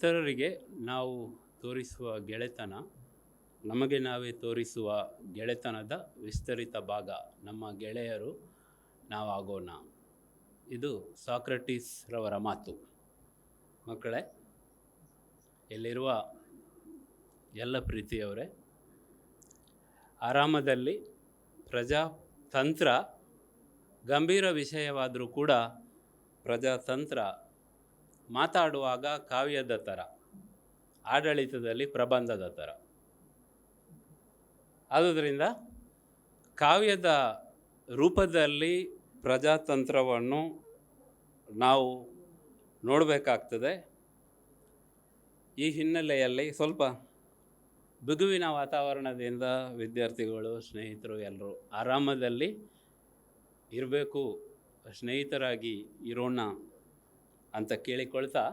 ಇತರರಿಗೆ ನಾವು ತೋರಿಸುವ ಗೆಳೆತನ ನಮಗೆ ನಾವೇ ತೋರಿಸುವ ಗೆಳೆತನದ ವಿಸ್ತರಿತ ಭಾಗ. ನಮ್ಮ ಗೆಳೆಯರು ನಾವಾಗೋಣ. ಇದು ಸಾಕ್ರಟೀಸ್ ರವರ ಮಾತು. ಮಕ್ಕಳೇ, ಎಲ್ಲಿರುವ ಎಲ್ಲ ಪ್ರೀತಿಯವರೇ, ಆರಾಮದಲ್ಲಿ ಪ್ರಜಾತಂತ್ರ ಗಂಭೀರ ವಿಷಯವಾದರೂ ಕೂಡ ಪ್ರಜಾತಂತ್ರ ಮಾತಾಡುವಾಗ ಕಾವ್ಯದ ಥರ, ಆಡಳಿತದಲ್ಲಿ ಪ್ರಬಂಧದ ಥರ. ಆದುದರಿಂದ ಕಾವ್ಯದ ರೂಪದಲ್ಲಿ ಪ್ರಜಾತಂತ್ರವನ್ನು ನಾವು ನೋಡಬೇಕಾಗ್ತದೆ. ಈ ಹಿನ್ನೆಲೆಯಲ್ಲಿ ಸ್ವಲ್ಪ ಬಿಗುವಿನ ವಾತಾವರಣದಿಂದ ವಿದ್ಯಾರ್ಥಿಗಳು, ಸ್ನೇಹಿತರು ಎಲ್ಲರೂ ಆರಾಮದಲ್ಲಿ ಇರಬೇಕು, ಸ್ನೇಹಿತರಾಗಿ ಇರೋಣ ಅಂತ ಕೇಳಿಕೊಳ್ತಾ,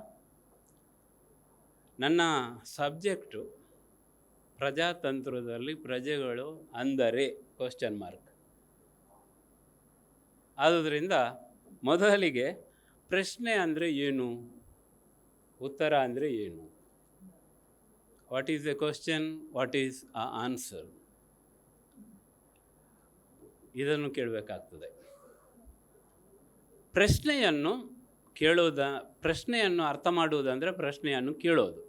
ನನ್ನ ಸಬ್ಜೆಕ್ಟು ಪ್ರಜಾತಂತ್ರದಲ್ಲಿ ಪ್ರಜೆಗಳು ಅಂದರೆ ? ಆದುದರಿಂದ ಮೊದಲಿಗೆ ಪ್ರಶ್ನೆ ಅಂದರೆ ಏನು, ಉತ್ತರ ಅಂದರೆ ಏನು, what is a question, what is a answer, ಇದನ್ನು ಕೇಳಬೇಕಾಗ್ತದೆ. ಪ್ರಶ್ನೆಯನ್ನು ಅರ್ಥ ಮಾಡುವುದಂದರೆ ಪ್ರಶ್ನೆಯನ್ನು ಕೇಳೋದು.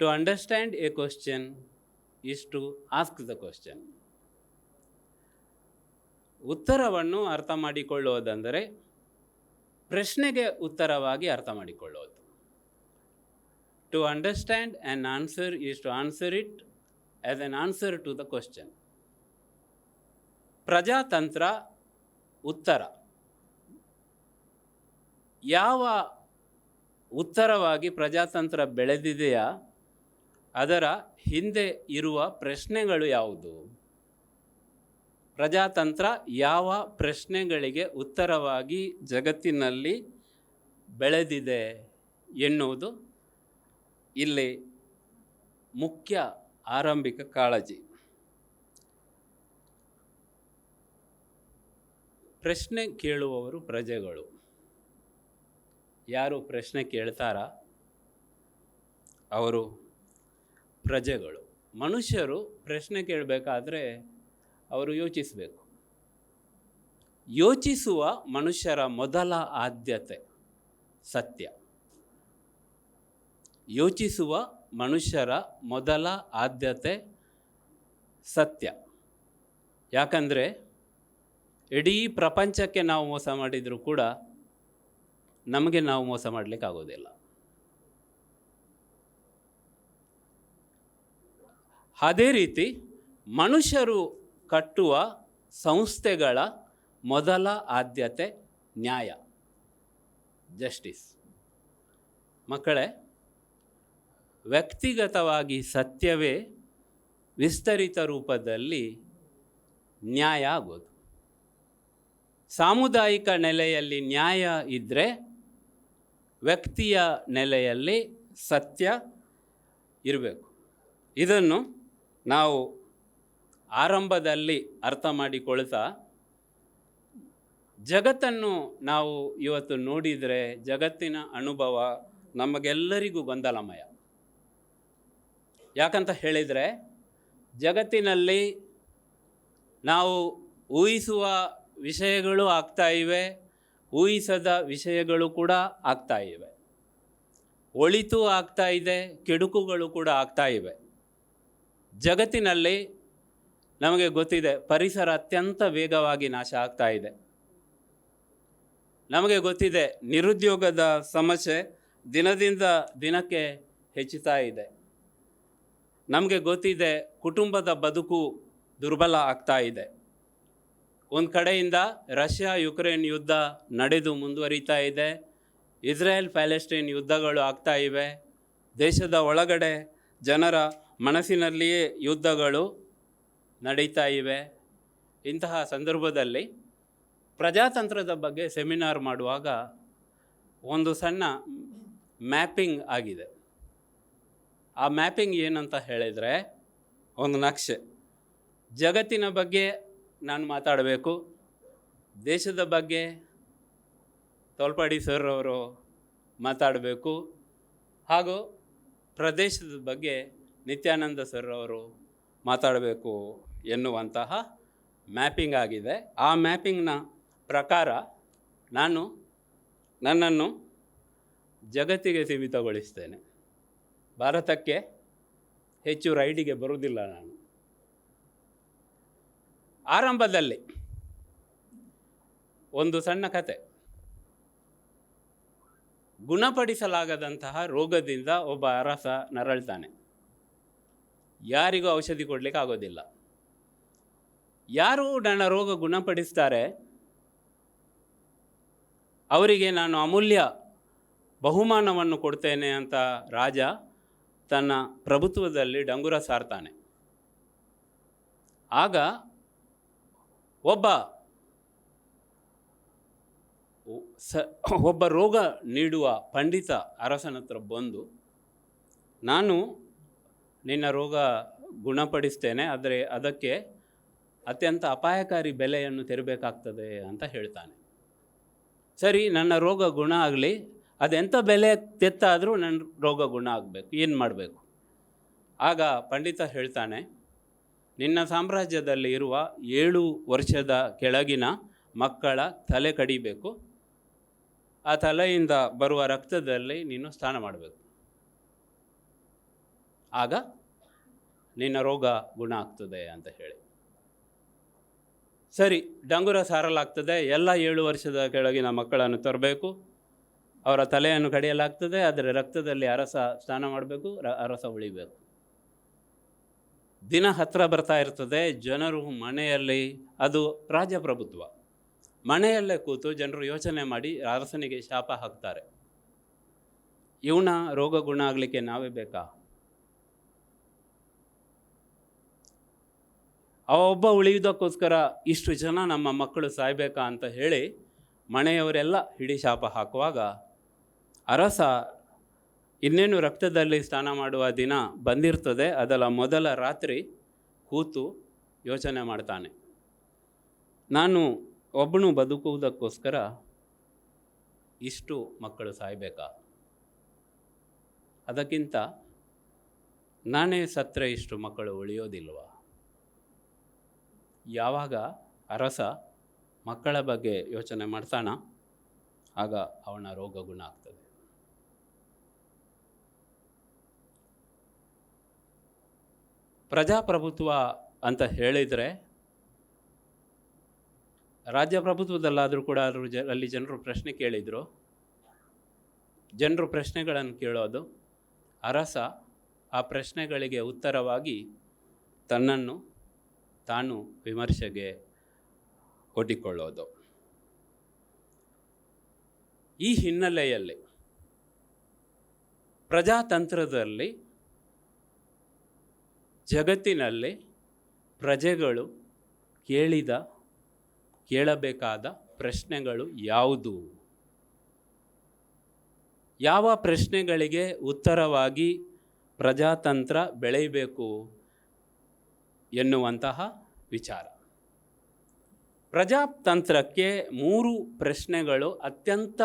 To understand a question is to ask the question. ಉತ್ತರವನ್ನು ಅರ್ಥ ಮಾಡಿಕೊಳ್ಳುವುದಂದರೆ ಪ್ರಶ್ನೆಗೆ ಉತ್ತರವಾಗಿ ಅರ್ಥ ಮಾಡಿಕೊಳ್ಳೋದು. To understand an answer is to answer it as an answer to the question. ಪ್ರಜಾತಂತ್ರ ಉತ್ತರ. ಯಾವ ಉತ್ತರವಾಗಿ ಪ್ರಜಾತಂತ್ರ ಬೆಳೆದಿದೆಯಾ ಅದರ ಹಿಂದೆ ಇರುವ ಪ್ರಶ್ನೆಗಳು ಯಾವುದು? ಪ್ರಜಾತಂತ್ರ ಯಾವ ಪ್ರಶ್ನೆಗಳಿಗೆ ಉತ್ತರವಾಗಿ ಜಗತ್ತಿನಲ್ಲಿ ಬೆಳೆದಿದೆ ಎನ್ನುವುದು ಇಲ್ಲಿ ಮುಖ್ಯ ಆರಂಭಿಕ ಕಾಳಜಿ. ಪ್ರಶ್ನೆ ಕೇಳುವವರು ಪ್ರಜೆಗಳು. ಯಾರು ಪ್ರಶ್ನೆ ಕೇಳ್ತಾರ ಅವರು ಪ್ರಜೆಗಳು. ಮನುಷ್ಯರು ಪ್ರಶ್ನೆ ಕೇಳಬೇಕಾದ್ರೆ ಅವರು ಯೋಚಿಸಬೇಕು. ಯೋಚಿಸುವ ಮನುಷ್ಯರ ಮೊದಲ ಆದ್ಯತೆ ಸತ್ಯ. ಯೋಚಿಸುವ ಮನುಷ್ಯರ ಮೊದಲ ಆದ್ಯತೆ ಸತ್ಯ. ಯಾಕಂದರೆ ಇಡೀ ಪ್ರಪಂಚಕ್ಕೆ ನಾವು ಮೋಸ ಮಾಡಿದರೂ ಕೂಡ ನಮಗೆ ನಾವು ಮೋಸ ಮಾಡಲಿಕ್ಕೆ ಆಗೋದಿಲ್ಲ. ಅದೇ ರೀತಿ ಮನುಷ್ಯರು ಕಟ್ಟುವ ಸಂಸ್ಥೆಗಳ ಮೊದಲ ಆದ್ಯತೆ ನ್ಯಾಯ, ಜಸ್ಟಿಸ್. ಮಕ್ಕಳೇ, ವ್ಯಕ್ತಿಗತವಾಗಿ ಸತ್ಯವೇ ವಿಸ್ತರಿತ ರೂಪದಲ್ಲಿ ನ್ಯಾಯ ಆಗೋದು. ಸಾಮುದಾಯಿಕ ನೆಲೆಯಲ್ಲಿ ನ್ಯಾಯ ಇದ್ದರೆ ವ್ಯಕ್ತಿಯ ನೆಲೆಯಲ್ಲಿ ಸತ್ಯ ಇರಬೇಕು. ಇದನ್ನು ನಾವು ಆರಂಭದಲ್ಲಿ ಅರ್ಥ ಮಾಡಿಕೊಳ್ತಾ, ಜಗತ್ತನ್ನು ನಾವು ಇವತ್ತು ನೋಡಿದರೆ ಜಗತ್ತಿನ ಅನುಭವ ನಮಗೆಲ್ಲರಿಗೂ ಗೊಂದಲಮಯ. ಯಾಕಂತ ಹೇಳಿದರೆ ಜಗತ್ತಿನಲ್ಲಿ ನಾವು ಊಹಿಸುವ ವಿಷಯಗಳು ಆಗ್ತಾ ಇವೆ, ಊಹಿಸದ ವಿಷಯಗಳು ಕೂಡ ಆಗ್ತಾ ಇವೆ. ಒಳಿತು ಆಗ್ತಾ ಇದೆ, ಕೆಡುಕುಗಳು ಕೂಡ ಆಗ್ತಾ ಇವೆ. ಜಗತ್ತಿನಲ್ಲಿ ನಮಗೆ ಗೊತ್ತಿದೆ, ಪರಿಸರ ಅತ್ಯಂತ ವೇಗವಾಗಿ ನಾಶ ಆಗ್ತಾ ಇದೆ. ನಮಗೆ ಗೊತ್ತಿದೆ, ನಿರುದ್ಯೋಗದ ಸಮಸ್ಯೆ ದಿನದಿಂದ ದಿನಕ್ಕೆ ಹೆಚ್ಚುತ್ತಾ ಇದೆ. ನಮಗೆ ಗೊತ್ತಿದೆ, ಕುಟುಂಬದ ಬದುಕು ದುರ್ಬಲ ಆಗ್ತಾ ಇದೆ. ಒಂದು ಕಡೆಯಿಂದ ರಷ್ಯಾ ಯುಕ್ರೇನ್ ಯುದ್ಧ ನಡೆದು ಮುಂದುವರಿತಾ ಇದೆ. ಇಸ್ರೇಲ್ ಪ್ಯಾಲೆಸ್ಟೈನ್ ಯುದ್ಧಗಳು ಆಗ್ತಾ ಇವೆ. ದೇಶದ ಒಳಗಡೆ ಜನರ ಮನಸ್ಸಿನಲ್ಲಿಯೇ ಯುದ್ಧಗಳು ನಡೀತಾ ಇವೆ. ಇಂತಹ ಸಂದರ್ಭದಲ್ಲಿ ಪ್ರಜಾತಂತ್ರದ ಬಗ್ಗೆ ಸೆಮಿನಾರ್ ಮಾಡುವಾಗ ಒಂದು ಸಣ್ಣ ಮ್ಯಾಪಿಂಗ್ ಆಗಿದೆ. ಆ ಮ್ಯಾಪಿಂಗ್ ಏನಂತ ಹೇಳಿದರೆ, ಒಂದು ನಕ್ಷೆ. ಜಗತ್ತಿನ ಬಗ್ಗೆ ನಾನು ಮಾತಾಡಬೇಕು, ದೇಶದ ಬಗ್ಗೆ ತೋಲ್ಪಾಡಿ ಸರ್ ಅವರು ಮಾತಾಡಬೇಕು, ಹಾಗೂ ಪ್ರದೇಶದ ಬಗ್ಗೆ ನಿತ್ಯಾನಂದ ಸರ್ ಅವರು ಮಾತಾಡಬೇಕು ಎನ್ನುವಂತಹ ಮ್ಯಾಪಿಂಗ್ ಆಗಿದೆ. ಆ ಮ್ಯಾಪಿಂಗ್ನ ಪ್ರಕಾರ ನಾನು ನನ್ನನ್ನು ಜಗತ್ತಿಗೆ ಸೀಮಿತಗೊಳಿಸ್ತೇನೆ. ಭಾರತಕ್ಕೆ ಹೆಚ್ಚು ರೈಡಿಗೆ ಬರುವುದಿಲ್ಲ ನಾನು. ಆರಂಭದಲ್ಲಿ ಒಂದು ಸಣ್ಣ ಕತೆ. ಗುಣಪಡಿಸಲಾಗದಂತಹ ರೋಗದಿಂದ ಒಬ್ಬ ಅರಸ ನರಳ್ತಾನೆ. ಯಾರಿಗೂ ಔಷಧಿ ಕೊಡಲಿಕ್ಕೆ ಆಗೋದಿಲ್ಲ. ಯಾರು ನನ್ನ ರೋಗ ಗುಣಪಡಿಸ್ತಾರೆ ಅವರಿಗೆ ನಾನು ಅಮೂಲ್ಯ ಬಹುಮಾನವನ್ನು ಕೊಡ್ತೇನೆ ಅಂತ ರಾಜ ತನ್ನ ಪ್ರಭುತ್ವದಲ್ಲಿ ಡಂಗುರ ಸಾರ್ತಾನೆ. ಆಗ ಒಬ್ಬ ರೋಗ ನೀಡುವ ಪಂಡಿತ ಅರಸನ ಹತ್ರ ಬಂದು, ನಾನು ನಿನ್ನ ರೋಗ ಗುಣಪಡಿಸ್ತೇನೆ, ಆದರೆ ಅದಕ್ಕೆ ಅತ್ಯಂತ ಅಪಾಯಕಾರಿ ಬೆಲೆಯನ್ನು ತೆರಬೇಕಾಗ್ತದೆ ಅಂತ ಹೇಳ್ತಾನೆ. ಸರಿ, ನನ್ನ ರೋಗ ಗುಣ ಆಗಲಿ, ಅದೆಂಥ ಬೆಲೆ ತೆತ್ತಾದರೂ ನನ್ನ ರೋಗ ಗುಣ ಆಗಬೇಕು, ಏನು ಮಾಡಬೇಕು? ಆಗ ಪಂಡಿತ ಹೇಳ್ತಾನೆ, ನಿನ್ನ ಸಾಮ್ರಾಜ್ಯದಲ್ಲಿ ಇರುವ 7 ವರ್ಷದ ಕೆಳಗಿನ ಮಕ್ಕಳ ತಲೆ ಕಡಿಬೇಕು, ಆ ತಲೆಯಿಂದ ಬರುವ ರಕ್ತದಲ್ಲಿ ನೀನು ಸ್ನಾನ ಮಾಡಬೇಕು, ಆಗ ನಿನ್ನ ರೋಗ ಗುಣ ಆಗ್ತದೆ ಅಂತ ಹೇಳಿ. ಸರಿ, ಡಂಗುರ ಸಾರಲಾಗ್ತದೆ. ಎಲ್ಲ 7 ವರ್ಷದ ಕೆಳಗಿನ ಮಕ್ಕಳನ್ನು ತರಬೇಕು, ಅವರ ತಲೆಯನ್ನು ಕಡಿಯಲಾಗ್ತದೆ, ಆದರೆ ರಕ್ತದಲ್ಲಿ ಅರಸ ಸ್ನಾನ ಮಾಡಬೇಕು, ಅರಸ ಉಳಿಬೇಕು. ದಿನ ಹತ್ತಿರ ಬರ್ತಾ ಇರ್ತದೆ. ಜನರು ಮನೆಯಲ್ಲಿ, ಅದು ರಾಜಪ್ರಭುತ್ವ, ಮನೆಯಲ್ಲೇ ಕೂತು ಜನರು ಯೋಚನೆ ಮಾಡಿ ಅರಸನಿಗೆ ಶಾಪ ಹಾಕ್ತಾರೆ. ಇವನ ರೋಗ ಗುಣ ಆಗಲಿಕ್ಕೆ ನಾವೇ ಬೇಕಾ? ಒಬ್ಬ ಉಳಿಯುವುದಕ್ಕೋಸ್ಕರ ಇಷ್ಟು ಜನ ನಮ್ಮ ಮಕ್ಕಳು ಸಾಯ್ಬೇಕಾ ಅಂತ ಹೇಳಿ ಮನೆಯವರೆಲ್ಲ ಹಿಡಿ ಶಾಪ ಹಾಕುವಾಗ ಅರಸ ಇನ್ನೇನು ರಕ್ತದಲ್ಲಿ ಸ್ನಾನ ಮಾಡುವ ದಿನ ಬಂದಿರ್ತದೆ, ಅದರ ಮೊದಲ ರಾತ್ರಿ ಕೂತು ಯೋಚನೆ ಮಾಡ್ತಾನೆ, ನಾನು ಒಬ್ಬನು ಬದುಕುವುದಕ್ಕೋಸ್ಕರ ಇಷ್ಟು ಮಕ್ಕಳು ಸಾಯ್ಬೇಕಾ? ಅದಕ್ಕಿಂತ ನಾನೇ ಸತ್ತರೆ ಇಷ್ಟು ಮಕ್ಕಳು ಉಳಿಯೋದಿಲ್ವ? ಯಾವಾಗ ಅರಸ ಮಕ್ಕಳ ಬಗ್ಗೆ ಯೋಚನೆ ಮಾಡ್ತಾನ, ಆಗ ಅವನ ರೋಗ ಗುಣ ಆಗ್ತದೆ. ಪ್ರಜಾಪ್ರಭುತ್ವ ಅಂತ ಹೇಳಿದರೆ, ರಾಜ್ಯಪ್ರಭುತ್ವದಲ್ಲಾದರೂ ಕೂಡ ಅಲ್ಲಿ ಜನರು ಪ್ರಶ್ನೆ ಕೇಳಿದರು. ಜನರು ಪ್ರಶ್ನೆಗಳನ್ನು ಕೇಳೋದು, ಅರಸ ಆ ಪ್ರಶ್ನೆಗಳಿಗೆ ಉತ್ತರವಾಗಿ ತನ್ನನ್ನು ತಾನು ವಿಮರ್ಶೆಗೆ ಒಡ್ಡಿಕೊಳ್ಳೋದು. ಈ ಹಿನ್ನೆಲೆಯಲ್ಲಿ ಪ್ರಜಾತಂತ್ರದಲ್ಲಿ ಜಗತ್ತಿನಲ್ಲಿ ಪ್ರಜೆಗಳು ಕೇಳಬೇಕಾದ ಪ್ರಶ್ನೆಗಳು ಯಾವುದು? ಯಾವ ಪ್ರಶ್ನೆಗಳಿಗೆ ಉತ್ತರವಾಗಿ ಪ್ರಜಾತಂತ್ರ ಬೆಳೆಯಬೇಕು ಎನ್ನುವಂತಹ ವಿಚಾರ. ಪ್ರಜಾತಂತ್ರಕ್ಕೆ 3 ಪ್ರಶ್ನೆಗಳು ಅತ್ಯಂತ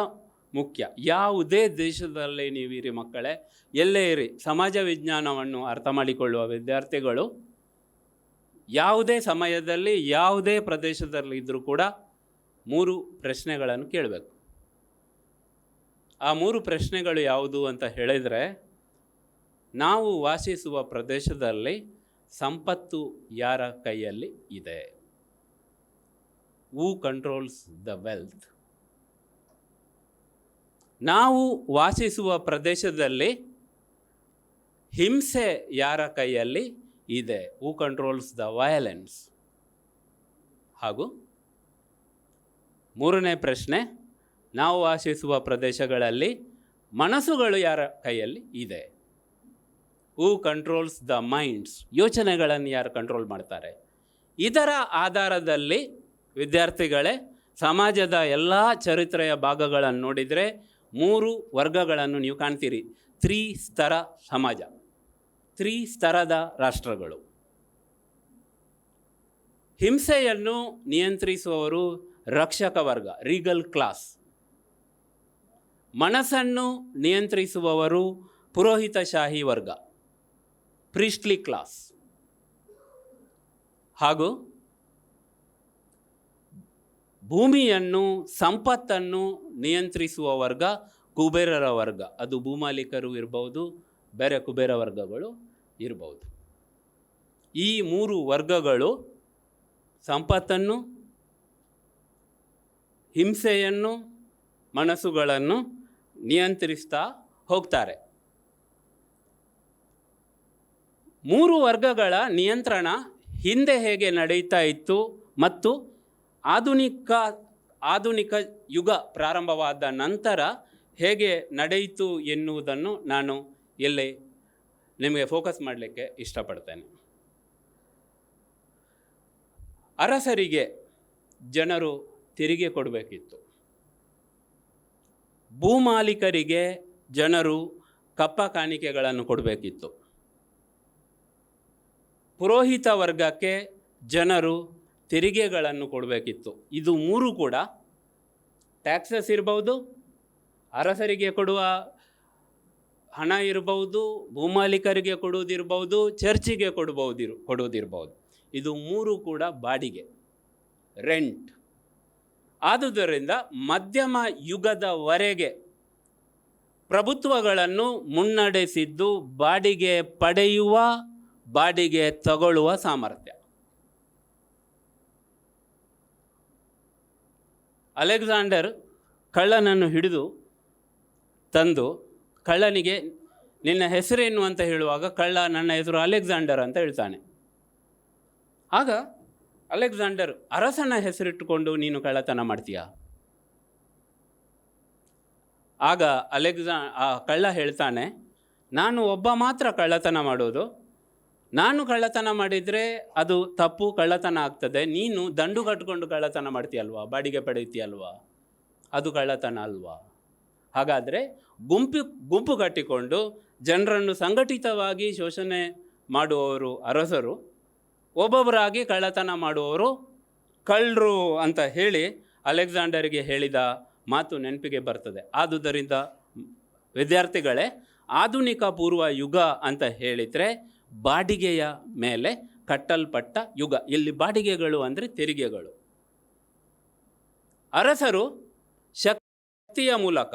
ಮುಖ್ಯ. ಯಾವುದೇ ದೇಶದಲ್ಲಿ ನೀವಿರಿ ಮಕ್ಕಳೇ, ಎಲ್ಲೇ ಇರಿ, ಸಮಾಜ ವಿಜ್ಞಾನವನ್ನು ಅರ್ಥ ಮಾಡಿಕೊಳ್ಳುವ ವಿದ್ಯಾರ್ಥಿಗಳು ಯಾವುದೇ ಸಮಯದಲ್ಲಿ ಯಾವುದೇ ಪ್ರದೇಶದಲ್ಲಿ ಇದ್ದರೂ ಕೂಡ 3 ಪ್ರಶ್ನೆಗಳನ್ನು ಕೇಳಬೇಕು. ಆ 3 ಪ್ರಶ್ನೆಗಳು ಯಾವುದು ಅಂತ ಹೇಳಿದರೆ, ನಾವು ವಾಸಿಸುವ ಪ್ರದೇಶದಲ್ಲಿ ಸಂಪತ್ತು ಯಾರ ಕೈಯಲ್ಲಿ ಇದೆ? ಹೂ ಕಂಟ್ರೋಲ್ಸ್ ದ ವೆಲ್ತ್? ನಾವು ವಾಸಿಸುವ ಪ್ರದೇಶದಲ್ಲಿ ಹಿಂಸೆ ಯಾರ ಕೈಯಲ್ಲಿ ಇದೆ? ಹೂ ಕಂಟ್ರೋಲ್ಸ್ ದ ವಯಲೆನ್ಸ್? ಹಾಗೂ 3ನೇ ಪ್ರಶ್ನೆ, ನಾವು ವಾಸಿಸುವ ಪ್ರದೇಶಗಳಲ್ಲಿ ಮನಸ್ಸುಗಳು ಯಾರ ಕೈಯಲ್ಲಿ ಇದೆ? ಹೂ ಕಂಟ್ರೋಲ್ಸ್ ದ ಮೈಂಡ್ಸ್? ಯೋಚನೆಗಳನ್ನು ಯಾರು ಕಂಟ್ರೋಲ್ ಮಾಡ್ತಾರೆ? ಇದರ ಆಧಾರದಲ್ಲಿ ವಿದ್ಯಾರ್ಥಿಗಳೇ, ಸಮಾಜದ ಎಲ್ಲ ಚರಿತ್ರೆಯ ಭಾಗಗಳನ್ನು ನೋಡಿದರೆ 3 ವರ್ಗಗಳನ್ನು ನೀವು ಕಾಣ್ತೀರಿ. 3 ಸ್ತರ ಸಮಾಜ, 3 ಸ್ತರದ ರಾಷ್ಟ್ರಗಳು. ಹಿಂಸೆಯನ್ನು ನಿಯಂತ್ರಿಸುವವರು ರಕ್ಷಕ ವರ್ಗ, ರೀಗಲ್ ಕ್ಲಾಸ್. ಮನಸ್ಸನ್ನು ನಿಯಂತ್ರಿಸುವವರು ಪುರೋಹಿತಶಾಹಿ ವರ್ಗ, ಪ್ರೀಸ್ಟ್ಲಿ ಕ್ಲಾಸ್, ಹಾಗೂ ಭೂಮಿಯನ್ನು, ಸಂಪತ್ತನ್ನು ನಿಯಂತ್ರಿಸುವ ವರ್ಗ ಕುಬೇರರ ವರ್ಗ. ಅದು ಭೂಮಾಲೀಕರು ಇರ್ಬೋದು, ಬೇರೆ ಕುಬೇರ ವರ್ಗಗಳು ಇರ್ಬೋದು. ಈ 3 ವರ್ಗಗಳು ಸಂಪತ್ತನ್ನು, ಹಿಂಸೆಯನ್ನು, ಮನಸ್ಸುಗಳನ್ನು ನಿಯಂತ್ರಿಸ್ತಾ ಹೋಗ್ತಾರೆ. 3 ವರ್ಗಗಳ ನಿಯಂತ್ರಣ ಹಿಂದೆ ಹೇಗೆ ನಡೀತಾ ಇತ್ತು ಮತ್ತು ಆಧುನಿಕ ಯುಗ ಪ್ರಾರಂಭವಾದ ನಂತರ ಹೇಗೆ ನಡೆಯಿತು ಎನ್ನುವುದನ್ನು ನಾನು ಇಲ್ಲಿ ನಿಮಗೆ ಫೋಕಸ್ ಮಾಡಲಿಕ್ಕೆ ಇಷ್ಟಪಡ್ತೇನೆ. ಅರಸರಿಗೆ ಜನರು ತೆರಿಗೆ ಕೊಡಬೇಕಿತ್ತು. ಭೂಮಾಲೀಕರಿಗೆ ಜನರು ಕಪ್ಪ ಕಾಣಿಕೆಗಳನ್ನು ಕೊಡಬೇಕಿತ್ತು. ಪುರೋಹಿತ ವರ್ಗಕ್ಕೆ ಜನರು ತೆರಿಗೆಗಳನ್ನು ಕೊಡಬೇಕಿತ್ತು. ಇದು 3 ಕೂಡ, ಟ್ಯಾಕ್ಸಸ್ ಇರ್ಬೋದು, ಅರಸರಿಗೆ ಕೊಡುವ ಹಣ ಇರ್ಬೋದು, ಭೂಮಾಲೀಕರಿಗೆ ಕೊಡುವುದಿರ್ಬೋದು, ಚರ್ಚಿಗೆ ಕೊಡುವುದಿರ್ಬೋದು. ಇದು 3 ಕೂಡ ಬಾಡಿಗೆ, ರೆಂಟ್. ಆದುದರಿಂದ ಮಧ್ಯಮ ಯುಗದವರೆಗೆ ಪ್ರಭುತ್ವಗಳನ್ನು ಮುನ್ನಡೆಸಿದ್ದು ಬಾಡಿಗೆ ಪಡೆಯುವ, ಬಾಡಿಗೆ ತಗೊಳ್ಳುವ ಸಾಮರ್ಥ್ಯ. ಅಲೆಕ್ಸಾಂಡರ್ ಕಳ್ಳನನ್ನು ಹಿಡಿದು ತಂದು ಕಳ್ಳನಿಗೆ ನಿನ್ನ ಹೆಸರೇನು ಅಂತ ಹೇಳುವಾಗ ಕಳ್ಳ ನನ್ನ ಹೆಸರು ಅಲೆಕ್ಸಾಂಡರ್ ಅಂತ ಹೇಳ್ತಾನೆ. ಆಗ ಅಲೆಕ್ಸಾಂಡರ್ ಅರಸನ ಹೆಸರಿಟ್ಟುಕೊಂಡು ನೀನು ಕಳ್ಳತನ ಮಾಡ್ತೀಯಾ? ಆಗ ಆ ಕಳ್ಳ ಹೇಳ್ತಾನೆ, ನಾನು ಒಬ್ಬ ಮಾತ್ರ ಕಳ್ಳತನ ಮಾಡೋದು. ನಾನು ಕಳ್ಳತನ ಮಾಡಿದರೆ ಅದು ತಪ್ಪು, ಕಳ್ಳತನ ಆಗ್ತದೆ. ನೀನು ದಂಡು ಕಟ್ಕೊಂಡು ಕಳ್ಳತನ ಮಾಡ್ತೀಯಲ್ವಾ, ಬಾಡಿಗೆ ಪಡೀತೀಯಲ್ವಾ, ಅದು ಕಳ್ಳತನ ಅಲ್ವಾ? ಹಾಗಾದರೆ ಗುಂಪು ಕಟ್ಟಿಕೊಂಡು ಜನರನ್ನು ಸಂಘಟಿತವಾಗಿ ಶೋಷಣೆ ಮಾಡುವವರು ಅರಸರು, ಒಬ್ಬೊಬ್ಬರಾಗಿ ಕಳ್ಳತನ ಮಾಡುವವರು ಕಳ್ಳರು ಅಂತ ಹೇಳಿ ಅಲೆಕ್ಸಾಂಡರ್ಗೆ ಹೇಳಿದ ಮಾತು ನೆನಪಿಗೆ ಬರ್ತದೆ. ಆದುದರಿಂದ ವಿದ್ಯಾರ್ಥಿಗಳೇ, ಆಧುನಿಕ ಪೂರ್ವ ಯುಗ ಅಂತ ಹೇಳಿದರೆ ಬಾಡಿಗೆಯ ಮೇಲೆ ಕಟ್ಟಲ್ಪಟ್ಟ ಯುಗ. ಇಲ್ಲಿ ಬಾಡಿಗೆಗಳು ಅಂದರೆ ತೆರಿಗೆಗಳು. ಅರಸರು ಶಕ್ತಿಯ ಮೂಲಕ,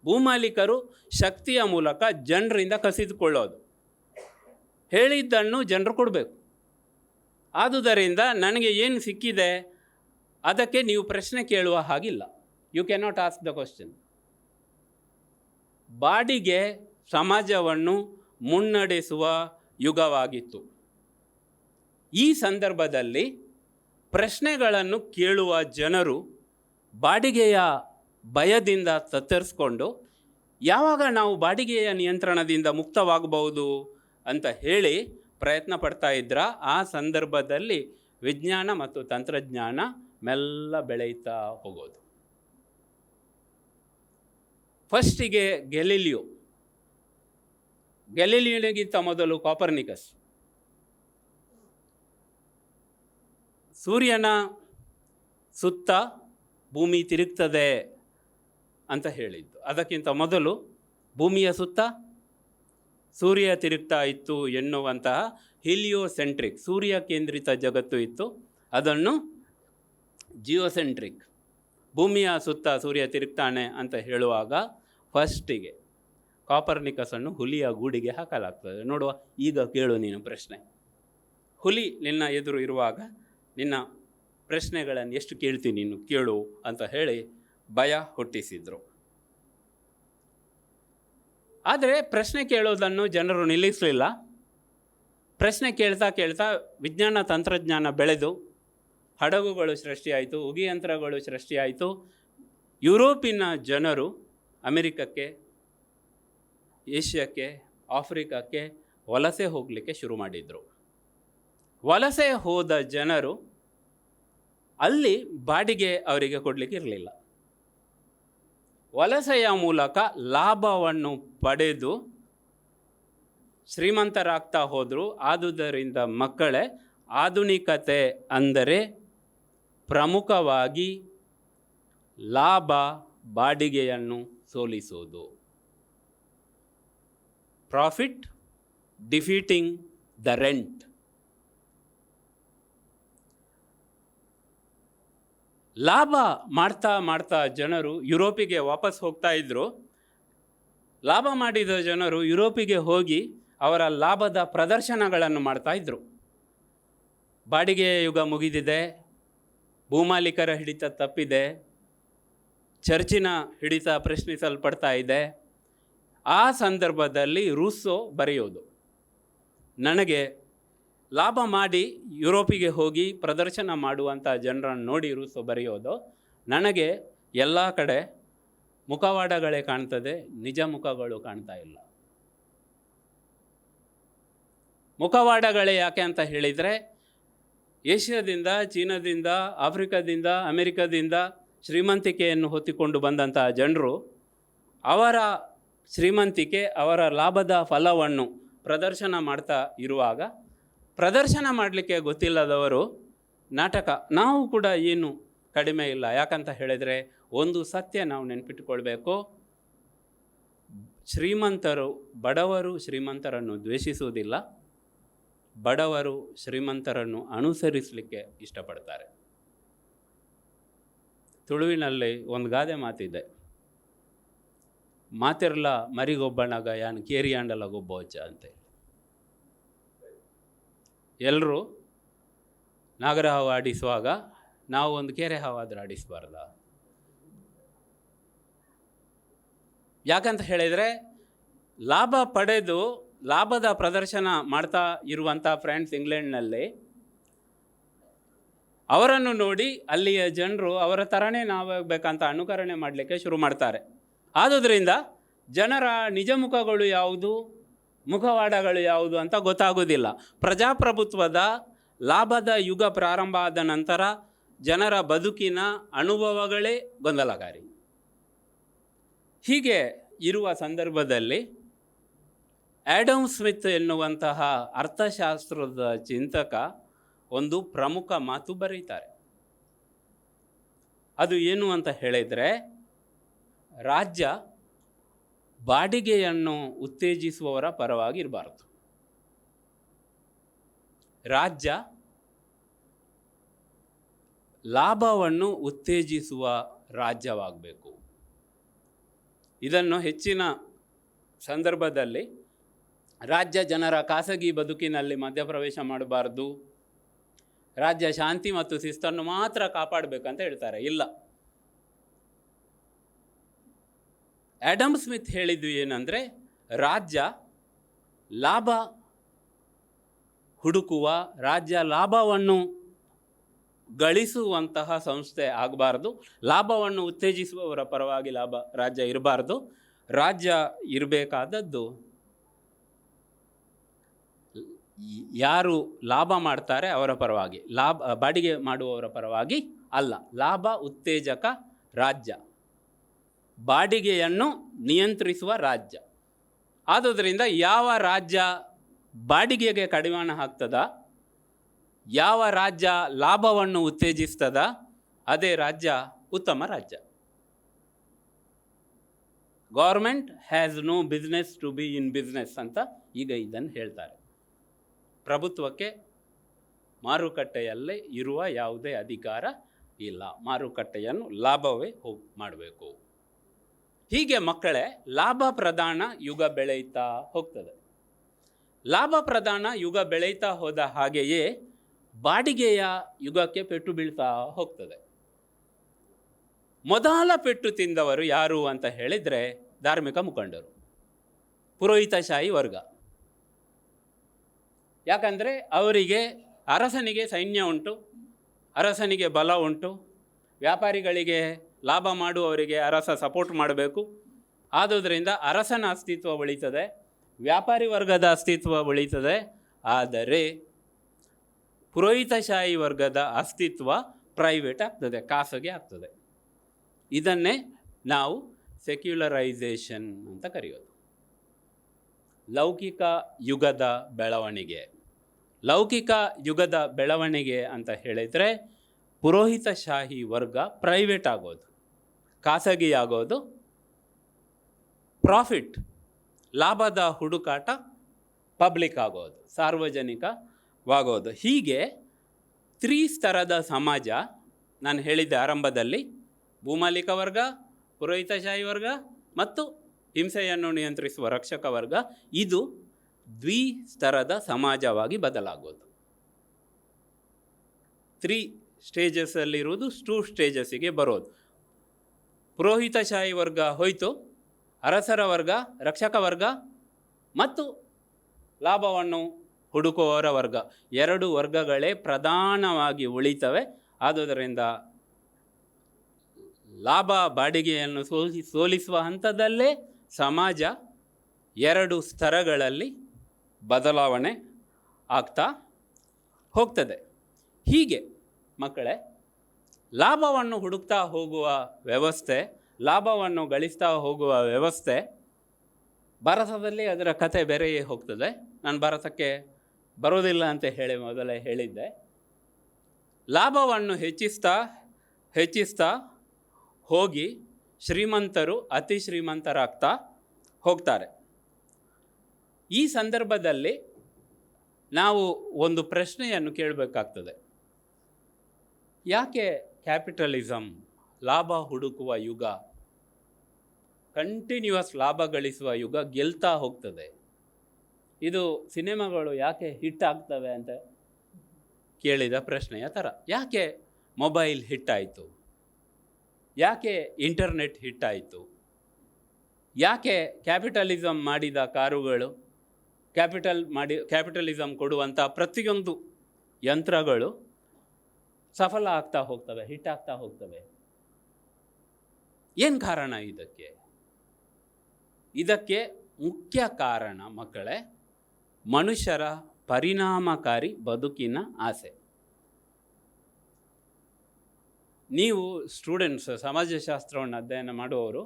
ಭೂಮಾಲೀಕರು ಶಕ್ತಿಯ ಮೂಲಕ ಜನರಿಂದ ಕಸಿದುಕೊಳ್ಳೋದು. ಹೇಳಿದ್ದನ್ನು ಜನರು ಕೊಡಬೇಕು. ಆದುದರಿಂದ ನನಗೆ ಏನು ಸಿಕ್ಕಿದೆ ಅದಕ್ಕೆ ನೀವು ಪ್ರಶ್ನೆ ಕೇಳುವ ಹಾಗಿಲ್ಲ. You cannot ask the question. ಬಾಡಿಗೆ ಸಮಾಜವನ್ನು ಮುನ್ನಡೆಸುವ ಯುಗವಾಗಿತ್ತು. ಈ ಸಂದರ್ಭದಲ್ಲಿ ಪ್ರಶ್ನೆಗಳನ್ನು ಕೇಳುವ ಜನರು ಬಾಡಿಗೆಯ ಭಯದಿಂದ ತತ್ತರಿಸ್ಕೊಂಡು ಯಾವಾಗ ನಾವು ಬಾಡಿಗೆಯ ನಿಯಂತ್ರಣದಿಂದ ಮುಕ್ತವಾಗಬಹುದು ಅಂತ ಹೇಳಿ ಪ್ರಯತ್ನ ಪಡ್ತಾ ಇದ್ರ, ಆ ಸಂದರ್ಭದಲ್ಲಿ ವಿಜ್ಞಾನ ಮತ್ತು ತಂತ್ರಜ್ಞಾನ ಮೆಲ್ಲ ಬೆಳೆಯುತ್ತಾ ಹೋಗೋದು. ಫಸ್ಟಿಗೆ ಗೆಲಿಲಿಯೋನಿಗಿಂತ ಮೊದಲು ಕಾಪರ್ನಿಕಸ್ ಸೂರ್ಯನ ಸುತ್ತ ಭೂಮಿ ತಿರುಗ್ತದೆ ಅಂತ ಹೇಳಿದ್ದು. ಅದಕ್ಕಿಂತ ಮೊದಲು ಭೂಮಿಯ ಸುತ್ತ ಸೂರ್ಯ ತಿರುಗ್ತಾ ಇತ್ತು ಎನ್ನುವಂತಹ ಹೀಲಿಯೋಸೆಂಟ್ರಿಕ್, ಸೂರ್ಯ ಕೇಂದ್ರಿತ ಜಗತ್ತು ಇತ್ತು. ಅದನ್ನು ಜಿಯೋಸೆಂಟ್ರಿಕ್, ಭೂಮಿಯ ಸುತ್ತ ಸೂರ್ಯ ತಿರುಗ್ತಾನೆ ಅಂತ ಹೇಳುವಾಗ ಫಸ್ಟಿಗೆ ಕಾಪರ್ನಿಕಸನ್ನು ಹುಲಿಯ ಗೂಡಿಗೆ ಹಾಕಲಾಗ್ತದೆ. ನೋಡುವ, ಈಗ ಕೇಳು ನೀನು ಪ್ರಶ್ನೆ. ಹುಲಿ ನಿನ್ನ ಎದುರು ಇರುವಾಗ ನಿನ್ನ ಪ್ರಶ್ನೆಗಳನ್ನು ಎಷ್ಟು ಕೇಳ್ತೀನಿ ನೀನು, ಕೇಳು ಅಂತ ಹೇಳಿ ಭಯ ಹುಟ್ಟಿಸಿದ್ರು. ಆದರೆ ಪ್ರಶ್ನೆ ಕೇಳೋದನ್ನು ಜನರು ನಿಲ್ಲಿಸಲಿಲ್ಲ. ಪ್ರಶ್ನೆ ಕೇಳ್ತಾ ಕೇಳ್ತಾ ವಿಜ್ಞಾನ ತಂತ್ರಜ್ಞಾನ ಬೆಳೆದು ಹಡಗುಗಳು ಸೃಷ್ಟಿಯಾಯಿತು, ಉಗಿಯಂತ್ರಗಳು ಸೃಷ್ಟಿಯಾಯಿತು. ಯುರೋಪಿನ ಜನರು ಅಮೆರಿಕಕ್ಕೆ, ಏಷ್ಯಾಕ್ಕೆ, ಆಫ್ರಿಕಕ್ಕೆ ವಲಸೆ ಹೋಗಲಿಕ್ಕೆ ಶುರು ಮಾಡಿದರು. ವಲಸೆ ಹೋದ ಜನರು ಅಲ್ಲಿ ಬಾಡಿಗೆ ಅವರಿಗೆ ಕೊಡಲಿಕ್ಕೆ ಇರಲಿಲ್ಲ. ವಲಸೆಯ ಮೂಲಕ ಲಾಭವನ್ನು ಪಡೆದು ಶ್ರೀಮಂತರಾಗ್ತಾ ಹೋದರು. ಆದುದರಿಂದ ಮಕ್ಕಳೇ, ಆಧುನಿಕತೆ ಅಂದರೆ ಪ್ರಮುಖವಾಗಿ ಲಾಭ, ಬಾಡಿಗೆಯನ್ನು ಸೋಲಿಸುವುದು. Profit defeating the rent. ಲಾಭ ಮಾಡ್ತಾ ಮಾಡ್ತಾ ಜನರು ಯುರೋಪಿಗೆ ವಾಪಸ್ ಹೋಗ್ತಾ ಇದ್ದರು. ಲಾಭ ಮಾಡಿದ ಜನರು ಯುರೋಪಿಗೆ ಹೋಗಿ ಅವರ ಲಾಭದ ಪ್ರದರ್ಶನಗಳನ್ನು ಮಾಡ್ತಾ ಇದ್ದರು. ಬಾಡಿಗೆ ಯುಗ ಮುಗಿದಿದೆ, ಭೂಮಾಲೀಕರ ಹಿಡಿತ ತಪ್ಪಿದೆ, ಚರ್ಚಿನ ಹಿಡಿತ ಪ್ರಶ್ನಿಸಲ್ಪಡ್ತಾ ಇದೆ. ಆ ಸಂದರ್ಭದಲ್ಲಿ ರೂಸೋ ಬರೆಯೋದು, ನನಗೆ ಲಾಭ ಮಾಡಿ ಯುರೋಪಿಗೆ ಹೋಗಿ ಪ್ರದರ್ಶನ ಮಾಡುವಂಥ ಜನರನ್ನು ನೋಡಿ ರೂಸೋ ಬರೆಯೋದು, ನನಗೆ ಎಲ್ಲ ಕಡೆ ಮುಖವಾಡಗಳೇ ಕಾಣ್ತದೆ, ನಿಜ ಮುಖಗಳು ಕಾಣ್ತಾ ಇಲ್ಲ. ಮುಖವಾಡಗಳೇ ಯಾಕೆ ಅಂತ ಹೇಳಿದರೆ, ಏಷ್ಯಾದಿಂದ, ಚೀನಾದಿಂದ, ಆಫ್ರಿಕಾದಿಂದ, ಅಮೆರಿಕದಿಂದ ಶ್ರೀಮಂತಿಕೆಯನ್ನು ಹೊತ್ತಿಕೊಂಡು ಬಂದಂಥ ಜನರು ಅವರ ಶ್ರೀಮಂತಿಕೆ, ಅವರ ಲಾಭದ ಫಲವನ್ನು ಪ್ರದರ್ಶನ ಮಾಡ್ತಾ ಇರುವಾಗ, ಪ್ರದರ್ಶನ ಮಾಡಲಿಕ್ಕೆ ಗೊತ್ತಿಲ್ಲದವರು ನಾಟಕ, ನಾವು ಕೂಡ ಏನು ಕಡಿಮೆ ಇಲ್ಲ. ಯಾಕಂತ ಹೇಳಿದರೆ ಒಂದು ಸತ್ಯ ನಾವು ನೆನಪಿಟ್ಟುಕೊಳ್ಬೇಕು, ಶ್ರೀಮಂತರು ಬಡವರು ಶ್ರೀಮಂತರನ್ನು ದ್ವೇಷಿಸುವುದಿಲ್ಲ, ಬಡವರು ಶ್ರೀಮಂತರನ್ನು ಅನುಸರಿಸಲಿಕ್ಕೆ ಇಷ್ಟಪಡ್ತಾರೆ. ತುಳುವಿನಲ್ಲಿ ಒಂದು ಗಾದೆ ಮಾತಿದೆ, ಮಾತಿರ್ಲ ಮರಿಗೊಬ್ಬಣಗ ಯಾನು ಕೇರಿಯಾಂಡಲ ಗೊಬ್ಬೊಚ್ಚ ಅಂತೇಳಿ. ಎಲ್ಲರೂ ನಾಗರ ಹಾವು ಆಡಿಸುವಾಗ ನಾವು ಒಂದು ಕೆರೆ ಹಾವಾದರೂ ಆಡಿಸಬಾರ್ದ? ಯಾಕಂತ ಹೇಳಿದರೆ, ಲಾಭ ಪಡೆದು ಲಾಭದ ಪ್ರದರ್ಶನ ಮಾಡ್ತಾ ಇರುವಂಥ ಫ್ರೆಂಡ್ಸ್ ಇಂಗ್ಲೆಂಡ್ನಲ್ಲಿ, ಅವರನ್ನು ನೋಡಿ ಅಲ್ಲಿಯ ಜನರು ಅವರ ಥರನೇ ನಾವಾಗಬೇಕಂತ ಅನುಕರಣೆ ಮಾಡಲಿಕ್ಕೆ ಶುರು ಮಾಡ್ತಾರೆ. ಆದುದರಿಂದ ಜನರ ನಿಜ ಮುಖಗಳು ಯಾವುದು, ಮುಖವಾಡಗಳು ಯಾವುದು ಅಂತ ಗೊತ್ತಾಗೋದಿಲ್ಲ. ಪ್ರಜಾಪ್ರಭುತ್ವದ ಲಾಭದ ಯುಗ ಪ್ರಾರಂಭ ಆದ ನಂತರ ಜನರ ಬದುಕಿನ ಅನುಭವಗಳೇ ಗೊಂದಲಕಾರಿ. ಹೀಗೆ ಇರುವ ಸಂದರ್ಭದಲ್ಲಿ ಆ್ಯಡಮ್ ಸ್ಮಿತ್ ಎನ್ನುವಂತಹ ಅರ್ಥಶಾಸ್ತ್ರದ ಚಿಂತಕ ಒಂದು ಪ್ರಮುಖ ಮಾತು ಬರೀತಾರೆ. ಅದು ಏನು ಅಂತ ಹೇಳಿದರೆ, ರಾಜ್ಯ ಬಾಡಿಗೆಯನ್ನು ಉತ್ತೇಜಿಸುವವರ ಪರವಾಗಿ ಇರಬಾರದು, ರಾಜ್ಯ ಲಾಭವನ್ನು ಉತ್ತೇಜಿಸುವ ರಾಜ್ಯವಾಗಬೇಕು. ಇದನ್ನು ಹೆಚ್ಚಿನ ಸಂದರ್ಭದಲ್ಲಿ ರಾಜ್ಯ ಜನರ ಖಾಸಗಿ ಬದುಕಿನಲ್ಲಿ ಮಧ್ಯಪ್ರವೇಶ ಮಾಡಬಾರ್ದು, ರಾಜ್ಯ ಶಾಂತಿ ಮತ್ತು ಶಿಸ್ತನ್ನು ಮಾತ್ರ ಕಾಪಾಡಬೇಕಂತ ಹೇಳ್ತಾರೆ. ಇಲ್ಲ, ಆ್ಯಡಮ್ ಸ್ಮಿತ್ ಹೇಳಿದ್ದು ಏನಂದರೆ, ರಾಜ್ಯ ಲಾಭ ಹುಡುಕುವ, ರಾಜ್ಯ ಲಾಭವನ್ನು ಗಳಿಸುವಂತಹ ಸಂಸ್ಥೆ ಆಗಬಾರ್ದು, ಲಾಭವನ್ನು ಉತ್ತೇಜಿಸುವವರ ಪರವಾಗಿ ರಾಜ್ಯ ಇರಬಾರ್ದು. ರಾಜ್ಯ ಇರಬೇಕಾದದ್ದು ಯಾರು ಲಾಭ ಮಾಡ್ತಾರೆ ಅವರ ಪರವಾಗಿ, ಬಾಡಿಗೆ ಮಾಡುವವರ ಪರವಾಗಿ ಅಲ್ಲ. ಲಾಭ ಉತ್ತೇಜಕ ರಾಜ್ಯ, ಬಾಡಿಗೆಯನ್ನು ನಿಯಂತ್ರಿಸುವ ರಾಜ್ಯ. ಆದುದರಿಂದ ಯಾವ ರಾಜ್ಯ ಬಾಡಿಗೆಗೆ ಕಡಿವಾಣ ಹಾಕ್ತದ, ಯಾವ ರಾಜ್ಯ ಲಾಭವನ್ನು ಉತ್ತೇಜಿಸ್ತದ, ಅದೇ ರಾಜ್ಯ ಉತ್ತಮ ರಾಜ್ಯ. Government has no business to be in business ಅಂತ ಈಗ ಇದನ್ನು ಹೇಳ್ತಾರೆ. ಪ್ರಭುತ್ವಕ್ಕೆ ಮಾರುಕಟ್ಟೆಯಲ್ಲೇ ಇರುವ ಯಾವುದೇ ಅಧಿಕಾರ ಇಲ್ಲ, ಮಾರುಕಟ್ಟೆಯನ್ನು ಲಾಭವೇ ಮಾಡಬೇಕು. ಹೀಗೆ ಮಕ್ಕಳೇ, ಲಾಭ ಪ್ರಧಾನ ಯುಗ ಬೆಳೆಯುತ್ತಾ ಹೋಗ್ತದೆ. ಲಾಭ ಪ್ರಧಾನ ಯುಗ ಬೆಳೆಯುತ್ತಾ ಹೋದ ಹಾಗೆಯೇ ಬಾಡಿಗೆಯ ಯುಗಕ್ಕೆ ಪೆಟ್ಟು ಬೀಳ್ತಾ ಹೋಗ್ತದೆ. ಮೊದಲ ಪೆಟ್ಟು ತಿಂದವರು ಯಾರು ಅಂತ ಹೇಳಿದರೆ, ಧಾರ್ಮಿಕ ಮುಖಂಡರು, ಪುರೋಹಿತಶಾಹಿ ವರ್ಗ. ಯಾಕಂದರೆ ಅವರಿಗೆ ಅರಸನಿಗೆ ಸೈನ್ಯ ಉಂಟು, ಅರಸನಿಗೆ ಬಲ ಉಂಟು, ವ್ಯಾಪಾರಿಗಳಿಗೆ ಲಾಭ ಮಾಡುವವರಿಗೆ ಅರಸ ಸಪೋರ್ಟ್ ಮಾಡಬೇಕು. ಆದುದರಿಂದ ಅರಸನ ಅಸ್ತಿತ್ವ ಉಳಿತದೆ, ವ್ಯಾಪಾರಿ ವರ್ಗದ ಅಸ್ತಿತ್ವ ಉಳಿತದೆ. ಆದರೆ ಪುರೋಹಿತಶಾಹಿ ವರ್ಗದ ಅಸ್ತಿತ್ವ ಪ್ರೈವೇಟ್ ಆಗ್ತದೆ, ಖಾಸಗಿ ಆಗ್ತದೆ. ಇದನ್ನೇ ನಾವು ಸೆಕ್ಯುಲರೈಸೇಷನ್ ಅಂತ ಕರೆಯೋದು. ಲೌಕಿಕ ಯುಗದ ಬೆಳವಣಿಗೆ. ಲೌಕಿಕ ಯುಗದ ಬೆಳವಣಿಗೆ ಅಂತ ಹೇಳಿದರೆ, ಪುರೋಹಿತಶಾಹಿ ವರ್ಗ ಪ್ರೈವೇಟ್ ಆಗೋದು, ಖಾಸಗಿ ಆಗೋದು, ಪ್ರಾಫಿಟ್ ಲಾಭದ ಹುಡುಕಾಟ ಪಬ್ಲಿಕ್ ಆಗೋದು, ಸಾರ್ವಜನಿಕವಾಗೋದು. ಹೀಗೆ 3 ಸ್ತರದ ಸಮಾಜ, ನಾನು ಹೇಳಿದ್ದೆ ಆರಂಭದಲ್ಲಿ, ಭೂಮಾಲೀಕ ವರ್ಗ, ಪುರೋಹಿತಶಾಹಿ ವರ್ಗ ಮತ್ತು ಹಿಂಸೆಯನ್ನು ನಿಯಂತ್ರಿಸುವ ರಕ್ಷಕ ವರ್ಗ, ಇದು ದ್ವಿಸ್ತರದ ಸಮಾಜವಾಗಿ ಬದಲಾಗೋದು. 3 ಸ್ಟೇಜಸ್ಸಲ್ಲಿರುವುದು 2 ಸ್ಟೇಜಸ್ಸಿಗೆ ಬರೋದು. ಪುರೋಹಿತಶಾಹಿ ವರ್ಗ ಹೋಯಿತು, ಅರಸರ ವರ್ಗ, ರಕ್ಷಕ ವರ್ಗ ಮತ್ತು ಲಾಭವನ್ನು ಹುಡುಕುವವರ ವರ್ಗ, 2 ವರ್ಗಗಳೇ ಪ್ರಧಾನವಾಗಿ ಉಳಿತವೆ. ಆದುದರಿಂದ ಲಾಭ ಬಾಡಿಗೆಯನ್ನು ಸೋಲಿಸುವ ಹಂತದಲ್ಲೇ ಸಮಾಜ 2 ಸ್ತರಗಳಲ್ಲಿ ಬದಲಾವಣೆ ಆಗ್ತಾ ಹೋಗ್ತದೆ. ಹೀಗೆ ಮಕ್ಕಳೇ, ಲಾಭವನ್ನು ಹುಡುಕ್ತಾ ಹೋಗುವ ವ್ಯವಸ್ಥೆ, ಲಾಭವನ್ನು ಗಳಿಸ್ತಾ ಹೋಗುವ ವ್ಯವಸ್ಥೆ ಭಾರತದಲ್ಲಿ ಅದರ ಕತೆ ಬೇರೆಯೇ ಹೋಗ್ತದೆ. ನಾನು ಭಾರತಕ್ಕೆ ಬರೋದಿಲ್ಲ ಅಂತ ಮೊದಲೇ ಹೇಳಿದ್ದೆ. ಲಾಭವನ್ನು ಹೆಚ್ಚಿಸ್ತಾ ಹೋಗಿ ಶ್ರೀಮಂತರು ಅತಿ ಶ್ರೀಮಂತರಾಗ್ತಾ ಹೋಗ್ತಾರೆ. ಈ ಸಂದರ್ಭದಲ್ಲಿ ನಾವು ಒಂದು ಪ್ರಶ್ನೆಯನ್ನು ಕೇಳಬೇಕಾಗ್ತದೆ. ಯಾಕೆ ಕ್ಯಾಪಿಟಲಿಸಮ್, ಲಾಭ ಹುಡುಕುವ ಯುಗ, ಕಂಟಿನ್ಯೂಯಸ್ ಲಾಭ ಗಳಿಸುವ ಯುಗ ಗೆಲ್ತಾ ಹೋಗ್ತದೆ? ಇದು ಸಿನಿಮಾಗಳು ಯಾಕೆ ಹಿಟ್ ಆಗ್ತವೆ ಅಂತ ಕೇಳಿದ ಪ್ರಶ್ನೆಯ ಥರ. ಯಾಕೆ ಮೊಬೈಲ್ ಹಿಟ್ಟಾಯಿತು? ಯಾಕೆ ಇಂಟರ್ನೆಟ್ ಹಿಟ್ಟಾಯಿತು? ಯಾಕೆ ಕ್ಯಾಪಿಟಲಿಸಮ್ ಮಾಡಿದ ಕಾರುಗಳು, ಕ್ಯಾಪಿಟಲಿಸಮ್ ಕೊಡುವಂಥ ಪ್ರತಿಯೊಂದು ಯಂತ್ರಗಳು ಸಫಲ ಆಗ್ತಾ ಹೋಗ್ತವೆ, ಹಿಟ್ಟಾಗ್ತಾ ಹೋಗ್ತವೆ? ಏನು ಕಾರಣ ಇದಕ್ಕೆ? ಇದಕ್ಕೆ ಮುಖ್ಯ ಕಾರಣ ಮಕ್ಕಳೇ, ಮನುಷ್ಯರ ಪರಿಣಾಮಕಾರಿ ಬದುಕಿನ ಆಸೆ. ನೀವು ಸ್ಟೂಡೆಂಟ್ಸ್, ಸಮಾಜಶಾಸ್ತ್ರವನ್ನು ಅಧ್ಯಯನ ಮಾಡುವವರು,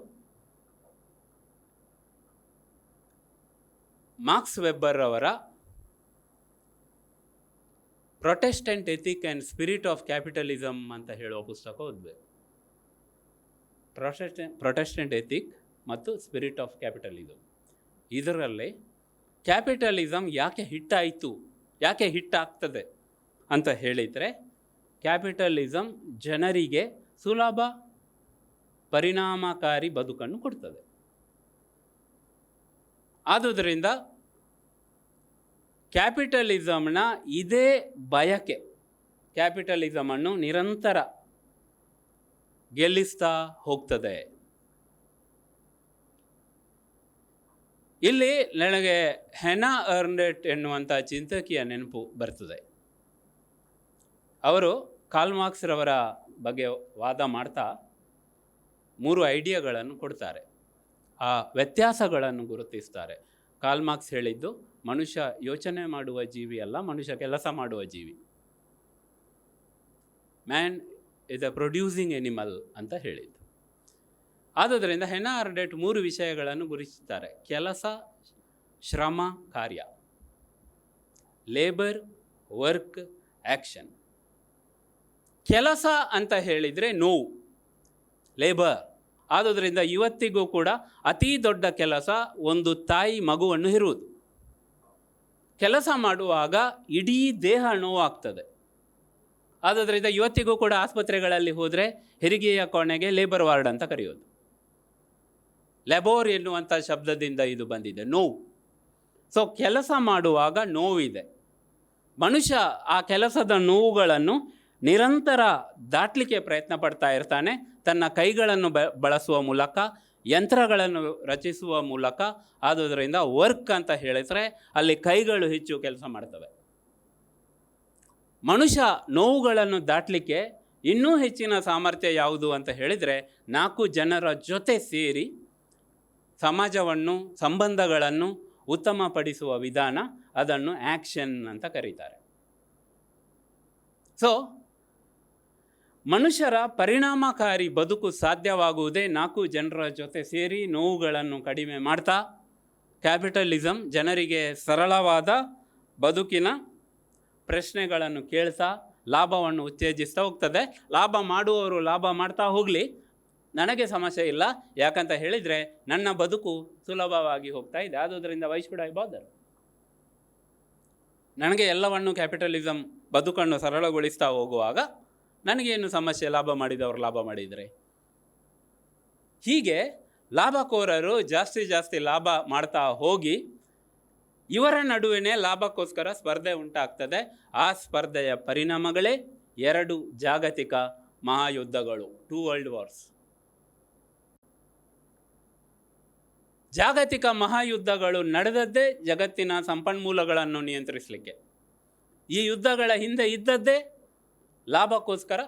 ಮಾರ್ಕ್ಸ್ ವೆಬ್ಬರ್ ಅವರ Protestant ethic and spirit of capitalism ಅಂತ ಹೇಳುವ ಪುಸ್ತಕ ಓದಬೇಕು. ಪ್ರೊಟೆಸ್ಟೆಂಟ್ ಎಥಿಕ್ ಮತ್ತು ಸ್ಪಿರಿಟ್ ಆಫ್ ಕ್ಯಾಪಿಟಲಿಸಮ್. ಇದರಲ್ಲಿ ಕ್ಯಾಪಿಟಲಿಸಮ್ ಯಾಕೆ ಹಿಟ್ಟಾಯಿತು, ಯಾಕೆ ಹಿಟ್ಟಾಗ್ತದೆ ಅಂತ ಹೇಳಿದರೆ, ಕ್ಯಾಪಿಟಲಿಸಮ್ ಜನರಿಗೆ ಸುಲಭ ಪರಿಣಾಮಕಾರಿ ಬದುಕನ್ನು ಕೊಡ್ತದೆ. ಆದುದರಿಂದ ಕ್ಯಾಪಿಟಲಿಸಮ್ನ ಇದೇ ಬಯಕೆ ಕ್ಯಾಪಿಟಲಿಸಮನ್ನು ನಿರಂತರ ಗೆಲ್ಲಿಸ್ತಾ ಹೋಗ್ತದೆ. ಇಲ್ಲಿ ನನಗೆ ಹೆನಾ ಅರ್ನೆಟ್ ಎನ್ನುವಂಥ ಚಿಂತಕಿಯ ನೆನಪು ಬರ್ತದೆ. ಅವರು ಕಾರ್ಲ್ ಮಾರ್ಕ್ಸ್ ರವರ ಬಗ್ಗೆ ವಾದ ಮಾಡ್ತಾ 3 ಐಡಿಯಾಗಳನ್ನು ಕೊಡ್ತಾರೆ. ಆ ವ್ಯತ್ಯಾಸಗಳನ್ನು ಗುರುತಿಸ್ತಾರೆ. ಕಾರ್ಲ್ ಮಾರ್ಕ್ಸ್ ಹೇಳಿದ್ದು, ಮನುಷ್ಯ ಯೋಚನೆ ಮಾಡುವ ಜೀವಿ ಅಲ್ಲ, ಮನುಷ್ಯ ಕೆಲಸ ಮಾಡುವ ಜೀವಿ. Man is a producing animal ಅಂತ ಹೇಳಿದ್ದು. ಆದುದರಿಂದ ಹೆನಾ ಅರ್ನೆಟ್ 3 ವಿಷಯಗಳನ್ನು ಗುರುತಿಸುತ್ತಾರೆ: ಕೆಲಸ, ಶ್ರಮ, ಕಾರ್ಯ. Labour, work, action. ಕೆಲಸ ಅಂತ ಹೇಳಿದರೆ ನೋವು, ಲೇಬರ್. ಆದುದರಿಂದ ಇವತ್ತಿಗೂ ಕೂಡ ಅತಿ ದೊಡ್ಡ ಕೆಲಸ ಒಂದು ತಾಯಿ ಮಗುವನ್ನು ಹೆರುವುದು. ಕೆಲಸ ಮಾಡುವಾಗ ಇಡೀ ದೇಹ ನೋವಾಗ್ತದೆ. ಆದುದರಿಂದ ಇವತ್ತಿಗೂ ಕೂಡ ಆಸ್ಪತ್ರೆಗಳಲ್ಲಿ ಹೋದರೆ ಹೆರಿಗೆಯ ಕೋಣೆಗೆ ಲೇಬರ್ ವಾರ್ಡ್ ಅಂತ ಕರೆಯೋದು. ಲೆಬೋರ್ ಎನ್ನುವಂಥ ಶಬ್ದದಿಂದ ಇದು ಬಂದಿದೆ, ನೋವು. ಸೊ ಕೆಲಸ ಮಾಡುವಾಗ ನೋವಿದೆ. ಮನುಷ್ಯ ಆ ಕೆಲಸದ ನೋವುಗಳನ್ನು ನಿರಂತರ ದಾಟಲಿಕ್ಕೆ ಪ್ರಯತ್ನ ಪಡ್ತಾ ಇರ್ತಾನೆ. ತನ್ನ ಕೈಗಳನ್ನು ಬಳಸುವ ಮೂಲಕ, ಯಂತ್ರಗಳನ್ನು ರಚಿಸುವ ಮೂಲಕ. ಆದುದರಿಂದ ವರ್ಕ್ ಅಂತ ಹೇಳಿದರೆ ಅಲ್ಲಿ ಕೈಗಳು ಹೆಚ್ಚು ಕೆಲಸ ಮಾಡ್ತವೆ. ಮನುಷ್ಯ ನೋವುಗಳನ್ನು ದಾಟಲಿಕ್ಕೆ ಇನ್ನೂ ಹೆಚ್ಚಿನ ಸಾಮರ್ಥ್ಯ ಯಾವುದು ಅಂತ ಹೇಳಿದರೆ, 4 ಜನರ ಜೊತೆ ಸೇರಿ ಸಮಾಜವನ್ನು, ಸಂಬಂಧಗಳನ್ನು ಉತ್ತಮಪಡಿಸುವ ವಿಧಾನ, ಅದನ್ನು ಆ್ಯಕ್ಷನ್ ಅಂತ ಕರೀತಾರೆ. ಸೊ ಮನುಷ್ಯರ ಪರಿಣಾಮಕಾರಿ ಬದುಕು ಸಾಧ್ಯವಾಗುವುದೇ 4 ಜನರ ಜೊತೆ ಸೇರಿ ನೋವುಗಳನ್ನು ಕಡಿಮೆ ಮಾಡ್ತಾ, ಕ್ಯಾಪಿಟಲಿಸಮ್ ಜನರಿಗೆ ಸರಳವಾದ ಬದುಕಿನ ಪ್ರಶ್ನೆಗಳನ್ನು ಕೇಳ್ತಾ ಲಾಭವನ್ನು ಉತ್ತೇಜಿಸ್ತಾ ಹೋಗ್ತದೆ. ಲಾಭ ಮಾಡುವವರು ಲಾಭ ಮಾಡ್ತಾ ಹೋಗಲಿ, ನನಗೆ ಸಮಸ್ಯೆ ಇಲ್ಲ, ಯಾಕಂತ ಹೇಳಿದರೆ ನನ್ನ ಬದುಕು ಸುಲಭವಾಗಿ ಹೋಗ್ತಾ ಇದೆ. ಆದುದರಿಂದ ವೈ ಶುಡ್ ಐ ಬಾದರ್? ನನಗೆ ಎಲ್ಲವನ್ನು ಕ್ಯಾಪಿಟಲಿಸಮ್ ಬದುಕನ್ನು ಸರಳಗೊಳಿಸ್ತಾ ಹೋಗುವಾಗ ನನಗೇನು ಸಮಸ್ಯೆ, ಲಾಭ ಮಾಡಿದವರು ಲಾಭ ಮಾಡಿದರೆ? ಹೀಗೆ ಲಾಭಕೋರರು ಜಾಸ್ತಿ ಲಾಭ ಮಾಡ್ತಾ ಹೋಗಿ ಇವರ ನಡುವೆ ಲಾಭಕ್ಕೋಸ್ಕರ ಸ್ಪರ್ಧೆ ಉಂಟಾಗ್ತದೆ. ಆ ಸ್ಪರ್ಧೆಯ ಪರಿಣಾಮಗಳೇ 2 ಜಾಗತಿಕ ಮಹಾಯುದ್ಧಗಳು, 2 ವರ್ಲ್ಡ್ ವಾರ್ಸ್. ಜಾಗತಿಕ ಮಹಾಯುದ್ಧಗಳು ನಡೆದದ್ದೇ ಜಗತ್ತಿನ ಸಂಪನ್ಮೂಲಗಳನ್ನು ನಿಯಂತ್ರಿಸಲಿಕ್ಕೆ. ಈ ಯುದ್ಧಗಳ ಹಿಂದೆ ಇದ್ದದ್ದೇ ಲಾಭಕ್ಕೋಸ್ಕರ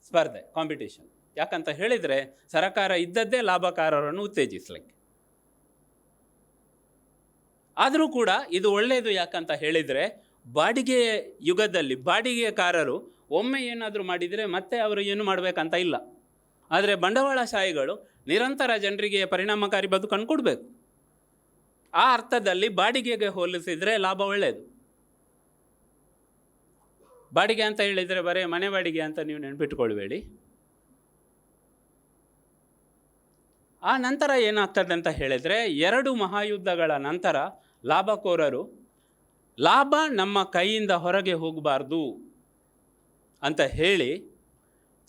ಸ್ಪರ್ಧೆ, ಕಾಂಪಿಟೇಷನ್. ಯಾಕಂತ ಹೇಳಿದರೆ ಸರಕಾರ ಇದ್ದದ್ದೇ ಲಾಭಕಾರರನ್ನು ಉತ್ತೇಜಿಸಲಿಕ್ಕೆ. ಆದರೂ ಕೂಡ ಇದು ಒಳ್ಳೆಯದು. ಯಾಕಂತ ಹೇಳಿದರೆ ಬಾಡಿಗೆ ಯುಗದಲ್ಲಿ ಬಾಡಿಗೆಕಾರರು ಒಮ್ಮೆ ಏನಾದರೂ ಮಾಡಿದರೆ ಮತ್ತೆ ಅವರು ಏನು ಮಾಡಬೇಕಂತ ಇಲ್ಲ. ಆದರೆ ಬಂಡವಾಳಶಾಹಿಗಳು ನಿರಂತರ ಜನರಿಗೆ ಪರಿಣಾಮಕಾರಿ ಬದುಕನ್ನು ಕೊಡಬೇಕು. ಆ ಅರ್ಥದಲ್ಲಿ ಬಾಡಿಗೆಗೆ ಹೋಲಿಸಿದರೆ ಲಾಭ ಒಳ್ಳೆಯದು. ಬಾಡಿಗೆ ಅಂತ ಹೇಳಿದರೆ ಬರೀ ಮನೆ ಬಾಡಿಗೆ ಅಂತ ನೀವು ನೆನಪಿಟ್ಕೊಳ್ಬೇಡಿ. ಆ ನಂತರ ಏನಾಗ್ತದೆ ಅಂತ ಹೇಳಿದರೆ 2 ಮಹಾಯುದ್ಧಗಳ ನಂತರ ಲಾಭಕೋರರು ಲಾಭ ನಮ್ಮ ಕೈಯಿಂದ ಹೊರಗೆ ಹೋಗಬಾರ್ದು ಅಂತ ಹೇಳಿ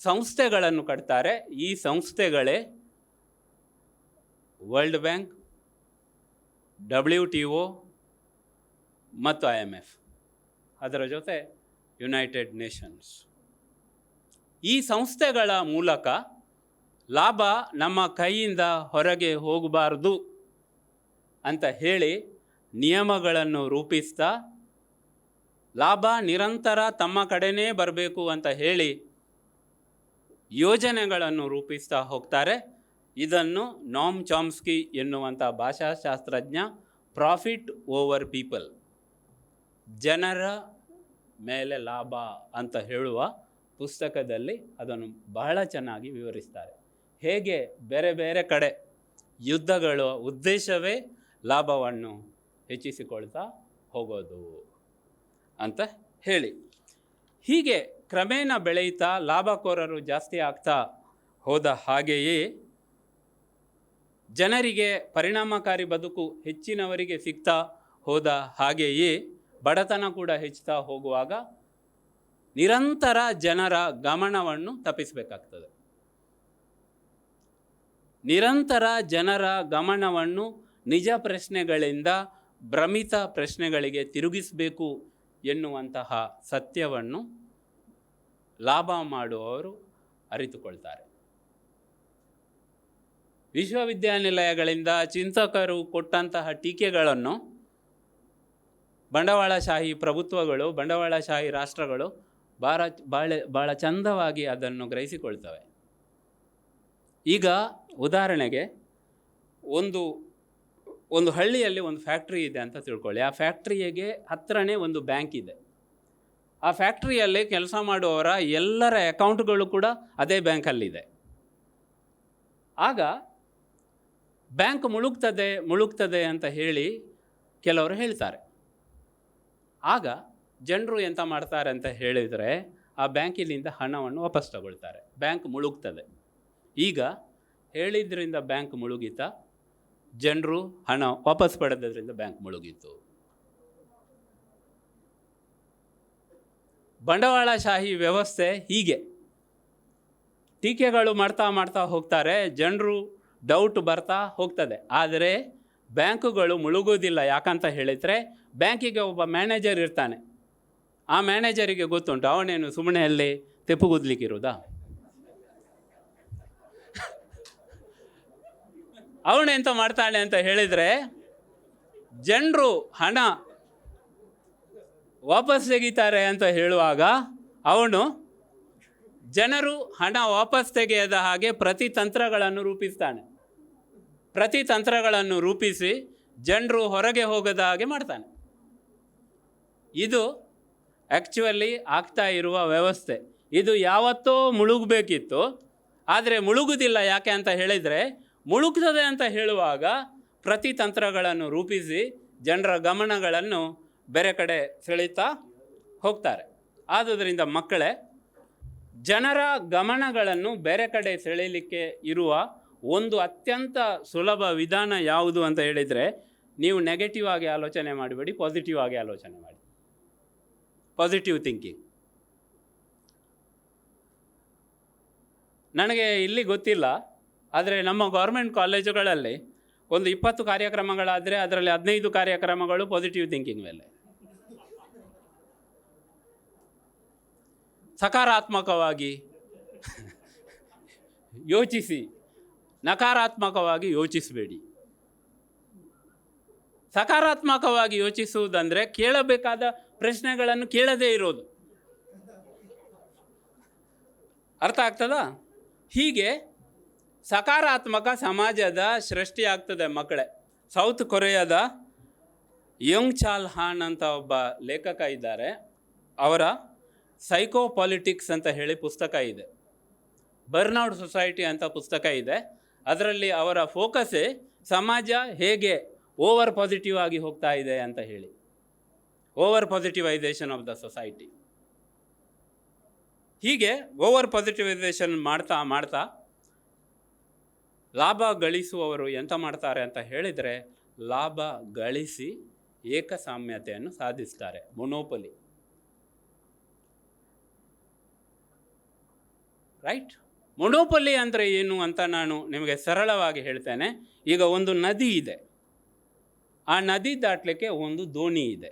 ಸಂಸ್ಥೆಗಳನ್ನು ಕಟ್ತಾರೆ. ಈ ಸಂಸ್ಥೆಗಳೇ ವರ್ಲ್ಡ್ ಬ್ಯಾಂಕ್, WTO ಮತ್ತು IMF, ಅದರ ಜೊತೆ ಯುನೈಟೆಡ್ ನೇಷನ್ಸ್. ಈ ಸಂಸ್ಥೆಗಳ ಮೂಲಕ ಲಾಭ ನಮ್ಮ ಕೈಯಿಂದ ಹೊರಗೆ ಹೋಗಬಾರ್ದು ಅಂತ ಹೇಳಿ ನಿಯಮಗಳನ್ನು ರೂಪಿಸ್ತಾ ಲಾಭ ನಿರಂತರ ತಮ್ಮ ಕಡೆನೇ ಬರಬೇಕು ಅಂತ ಹೇಳಿ ಯೋಜನೆಗಳನ್ನು ರೂಪಿಸ್ತಾ ಹೋಗ್ತಾರೆ. ಇದನ್ನು ನಾಮ್ ಚಾಮ್ಸ್ಕಿ ಎನ್ನುವಂಥ ಭಾಷಾಶಾಸ್ತ್ರಜ್ಞ ಪ್ರಾಫಿಟ್ ಓವರ್ ಪೀಪಲ್, ಜನರ ಮೇಲೆ ಲಾಭ ಅಂತ ಹೇಳುವ ಪುಸ್ತಕದಲ್ಲಿ ಅದನ್ನು ಬಹಳ ಚೆನ್ನಾಗಿ ವಿವರಿಸ್ತಾರೆ. ಹೇಗೆ ಬೇರೆ ಬೇರೆ ಕಡೆ ಯುದ್ಧಗಳ ಉದ್ದೇಶವೇ ಲಾಭವನ್ನು ಹೆಚ್ಚಿಸಿಕೊಳ್ತಾ ಹೋಗೋದು ಅಂತ ಹೇಳಿ. ಹೀಗೆ ಕ್ರಮೇಣ ಬೆಳೆಯುತ್ತಾ ಲಾಭಕೋರರು ಜಾಸ್ತಿ ಆಗ್ತಾ ಹೋದ ಹಾಗೆಯೇ ಜನರಿಗೆ ಪರಿಣಾಮಕಾರಿ ಬದುಕು ಹೆಚ್ಚಿನವರಿಗೆ ಸಿಗ್ತಾ ಹೋದ ಹಾಗೆಯೇ ಬಡತನ ಕೂಡ ಹೆಚ್ಚುತ್ತಾ ಹೋಗುವಾಗ ನಿರಂತರ ಜನರ ಗಮನವನ್ನು ತಪ್ಪಿಸಬೇಕಾಗ್ತದೆ. ನಿರಂತರ ಜನರ ಗಮನವನ್ನು ನಿಜ ಪ್ರಶ್ನೆಗಳಿಂದ ಭ್ರಮಿತ ಪ್ರಶ್ನೆಗಳಿಗೆ ತಿರುಗಿಸಬೇಕು ಎನ್ನುವಂತಹ ಸತ್ಯವನ್ನು ಲಾಭ ಮಾಡುವವರು ಅರಿತುಕೊಳ್ತಾರೆ. ವಿಶ್ವವಿದ್ಯಾನಿಲಯಗಳಿಂದ ಚಿಂತಕರು ಕೊಟ್ಟಂತಹ ಟೀಕೆಗಳನ್ನು ಬಂಡವಾಳಶಾಹಿ ಪ್ರಭುತ್ವಗಳು, ಬಂಡವಾಳಶಾಹಿ ರಾಷ್ಟ್ರಗಳು ಭಾಳ ಚಂದವಾಗಿ ಅದನ್ನು ಗ್ರಹಿಸಿಕೊಳ್ತವೆ. ಈಗ ಉದಾಹರಣೆಗೆ ಒಂದು ಹಳ್ಳಿಯಲ್ಲಿ ಒಂದು ಫ್ಯಾಕ್ಟ್ರಿ ಇದೆ ಅಂತ ತಿಳ್ಕೊಳ್ಳಿ. ಆ ಫ್ಯಾಕ್ಟ್ರಿಗೆ ಹತ್ತಿರನೇ ಒಂದು ಬ್ಯಾಂಕ್ ಇದೆ. ಆ ಫ್ಯಾಕ್ಟ್ರಿಯಲ್ಲಿ ಕೆಲಸ ಮಾಡುವವರ ಎಲ್ಲರ ಅಕೌಂಟ್ಗಳು ಕೂಡ ಅದೇ ಬ್ಯಾಂಕಲ್ಲಿದೆ. ಆಗ ಬ್ಯಾಂಕ್ ಮುಳುಗ್ತದೆ ಅಂತ ಹೇಳಿ ಕೆಲವರು ಹೇಳ್ತಾರೆ. ಆಗ ಜನರು ಎಂತ ಮಾಡ್ತಾರೆ ಅಂತ ಹೇಳಿದರೆ ಆ ಬ್ಯಾಂಕಿನಿಂದ ಹಣವನ್ನು ವಾಪಸ್ ತಗೊಳ್ತಾರೆ. ಬ್ಯಾಂಕ್ ಮುಳುಗ್ತದೆ. ಈಗ ಹೇಳಿದ್ರಿಂದ ಬ್ಯಾಂಕ್ ಮುಳುಗಿತಾ, ಜನರು ಹಣ ವಾಪಸ್ ಪಡೆದ್ರಿಂದ ಬ್ಯಾಂಕ್ ಮುಳುಗಿತು. ಬಂಡವಾಳಶಾಹಿ ವ್ಯವಸ್ಥೆ ಹೀಗೆ ಟೀಕೆಗಳು ಮಾಡ್ತಾ ಹೋಗ್ತಾರೆ. ಜನರು ಡೌಟ್ ಬರ್ತಾ ಹೋಗ್ತದೆ. ಆದರೆ ಬ್ಯಾಂಕುಗಳು ಮುಳುಗೋದಿಲ್ಲ. ಯಾಕಂತ ಹೇಳಿದರೆ ಬ್ಯಾಂಕಿಗೆ ಒಬ್ಬ ಮ್ಯಾನೇಜರ್ ಇರ್ತಾನೆ. ಆ ಮ್ಯಾನೇಜರಿಗೆ ಗೊತ್ತುಂಟು ಅವನೇನು ಸುಮ್ಮನೆ ಅಲ್ಲಿ ತೆಪ್ಪುಗುದ್ಲಿಕ್ಕಿರುವುದಾ, ಅವನೆಂತ ಮಾಡ್ತಾನೆ ಅಂತ ಹೇಳಿದರೆ ಜನರು ಹಣ ವಾಪಸ್ ತೆಗಿತಾರೆ ಅಂತ ಹೇಳುವಾಗ ಅವನು ಜನರು ಹಣ ವಾಪಸ್ ತೆಗೆಯದ ಹಾಗೆ ಪ್ರತಿತಂತ್ರಗಳನ್ನು ರೂಪಿಸ್ತಾನೆ. ಪ್ರತಿತಂತ್ರಗಳನ್ನು ರೂಪಿಸಿ ಜನರು ಹೊರಗೆ ಹೋಗದ ಹಾಗೆ ಮಾಡ್ತಾನೆ. ಇದು ಆ್ಯಕ್ಚುಲಿ ಆಗ್ತಾ ಇರುವ ವ್ಯವಸ್ಥೆ. ಇದು ಯಾವತ್ತೋ ಮುಳುಗಬೇಕಿತ್ತು, ಆದರೆ ಮುಳುಗುವುದಿಲ್ಲ. ಯಾಕೆ ಅಂತ ಹೇಳಿದರೆ ಮುಳುಗ್ತದೆ ಅಂತ ಹೇಳುವಾಗ ಪ್ರತಿತಂತ್ರಗಳನ್ನು ರೂಪಿಸಿ ಜನರ ಗಮನಗಳನ್ನು ಬೇರೆ ಕಡೆ ಸೆಳೀತಾ ಹೋಗ್ತಾರೆ. ಆದುದರಿಂದ ಮಕ್ಕಳೇ, ಜನರ ಗಮನಗಳನ್ನು ಬೇರೆ ಕಡೆ ಸೆಳೆಯಲಿಕ್ಕೆ ಇರುವ ಒಂದು ಅತ್ಯಂತ ಸುಲಭ ವಿಧಾನ ಯಾವುದು ಅಂತ ಹೇಳಿದರೆ, ನೀವು ನೆಗೆಟಿವ್ ಆಗಿ ಆಲೋಚನೆ ಮಾಡಬೇಡಿ, ಪಾಸಿಟಿವ್ ಆಗಿ ಆಲೋಚನೆ ಮಾಡಿ. Positive thinking. ನನಗೆ ಇಲ್ಲಿ ಗೊತ್ತಿಲ್ಲ, ಆದರೆ ನಮ್ಮ ಗೌರ್ಮೆಂಟ್ ಕಾಲೇಜುಗಳಲ್ಲಿ ಒಂದು 20 ಕಾರ್ಯಕ್ರಮಗಳಾದರೆ ಅದರಲ್ಲಿ 15 ಕಾರ್ಯಕ್ರಮಗಳು ಪಾಸಿಟಿವ್ ಥಿಂಕಿಂಗ್ ಮೇಲೆ. ಸಕಾರಾತ್ಮಕವಾಗಿ ಯೋಚಿಸಿ, ನಕಾರಾತ್ಮಕವಾಗಿ ಯೋಚಿಸಬೇಡಿ. ಸಕಾರಾತ್ಮಕವಾಗಿ ಯೋಚಿಸುವುದಂದರೆ ಕೇಳಬೇಕಾದ ಪ್ರಶ್ನೆಗಳನ್ನು ಕೇಳದೇ ಇರೋದು. ಅರ್ಥ ಆಗ್ತದಾ? ಹೀಗೆ ಸಕಾರಾತ್ಮಕ ಸಮಾಜದ ಸೃಷ್ಟಿಯಾಗ್ತದೆ ಮಕ್ಕಳೇ. ಸೌತ್ ಕೊರಿಯಾದ ಯಂಗ್ ಚಾಲ್ ಹಾನ್ ಅಂತ ಒಬ್ಬ ಲೇಖಕ ಇದ್ದಾರೆ. ಅವರ ಸೈಕೋ ಪಾಲಿಟಿಕ್ಸ್ ಅಂತ ಹೇಳಿ ಪುಸ್ತಕ ಇದೆ. ಬರ್ನ್ಔಟ್ ಸೊಸೈಟಿ ಅಂತ ಪುಸ್ತಕ ಇದೆ. ಅದರಲ್ಲಿ ಅವರ ಫೋಕಸ್ಸೇ ಸಮಾಜ ಹೇಗೆ ಓವರ್ ಪಾಸಿಟಿವ್ ಆಗಿ ಹೋಗ್ತಾ ಇದೆ ಅಂತ ಹೇಳಿ, ಓವರ್ ಪಾಸಿಟಿವೈಸೇಷನ್ ಆಫ್ ದ ಸೊಸೈಟಿ. ಹೀಗೆ ಓವರ್ ಪಾಸಿಟಿವೈಸೇಷನ್ ಮಾಡ್ತಾ ಮಾಡ್ತಾ ಲಾಭ ಗಳಿಸುವವರು ಎಂತ ಮಾಡ್ತಾರೆ ಅಂತ ಹೇಳಿದರೆ, ಲಾಭ ಗಳಿಸಿ ಏಕಸಾಮ್ಯತೆಯನ್ನು ಸಾಧಿಸ್ತಾರೆ. ಮೊನೋಪೊಲಿ, ರೈಟ್? ಮೊನೋಪೊಲಿ ಅಂದರೆ ಏನು ಅಂತ ನಾನು ನಿಮಗೆ ಸರಳವಾಗಿ ಹೇಳ್ತೇನೆ. ಈಗ ಒಂದು ನದಿ ಇದೆ, ಆ ನದಿ ದಾಟಲಿಕ್ಕೆ ಒಂದು ದೋಣಿ ಇದೆ.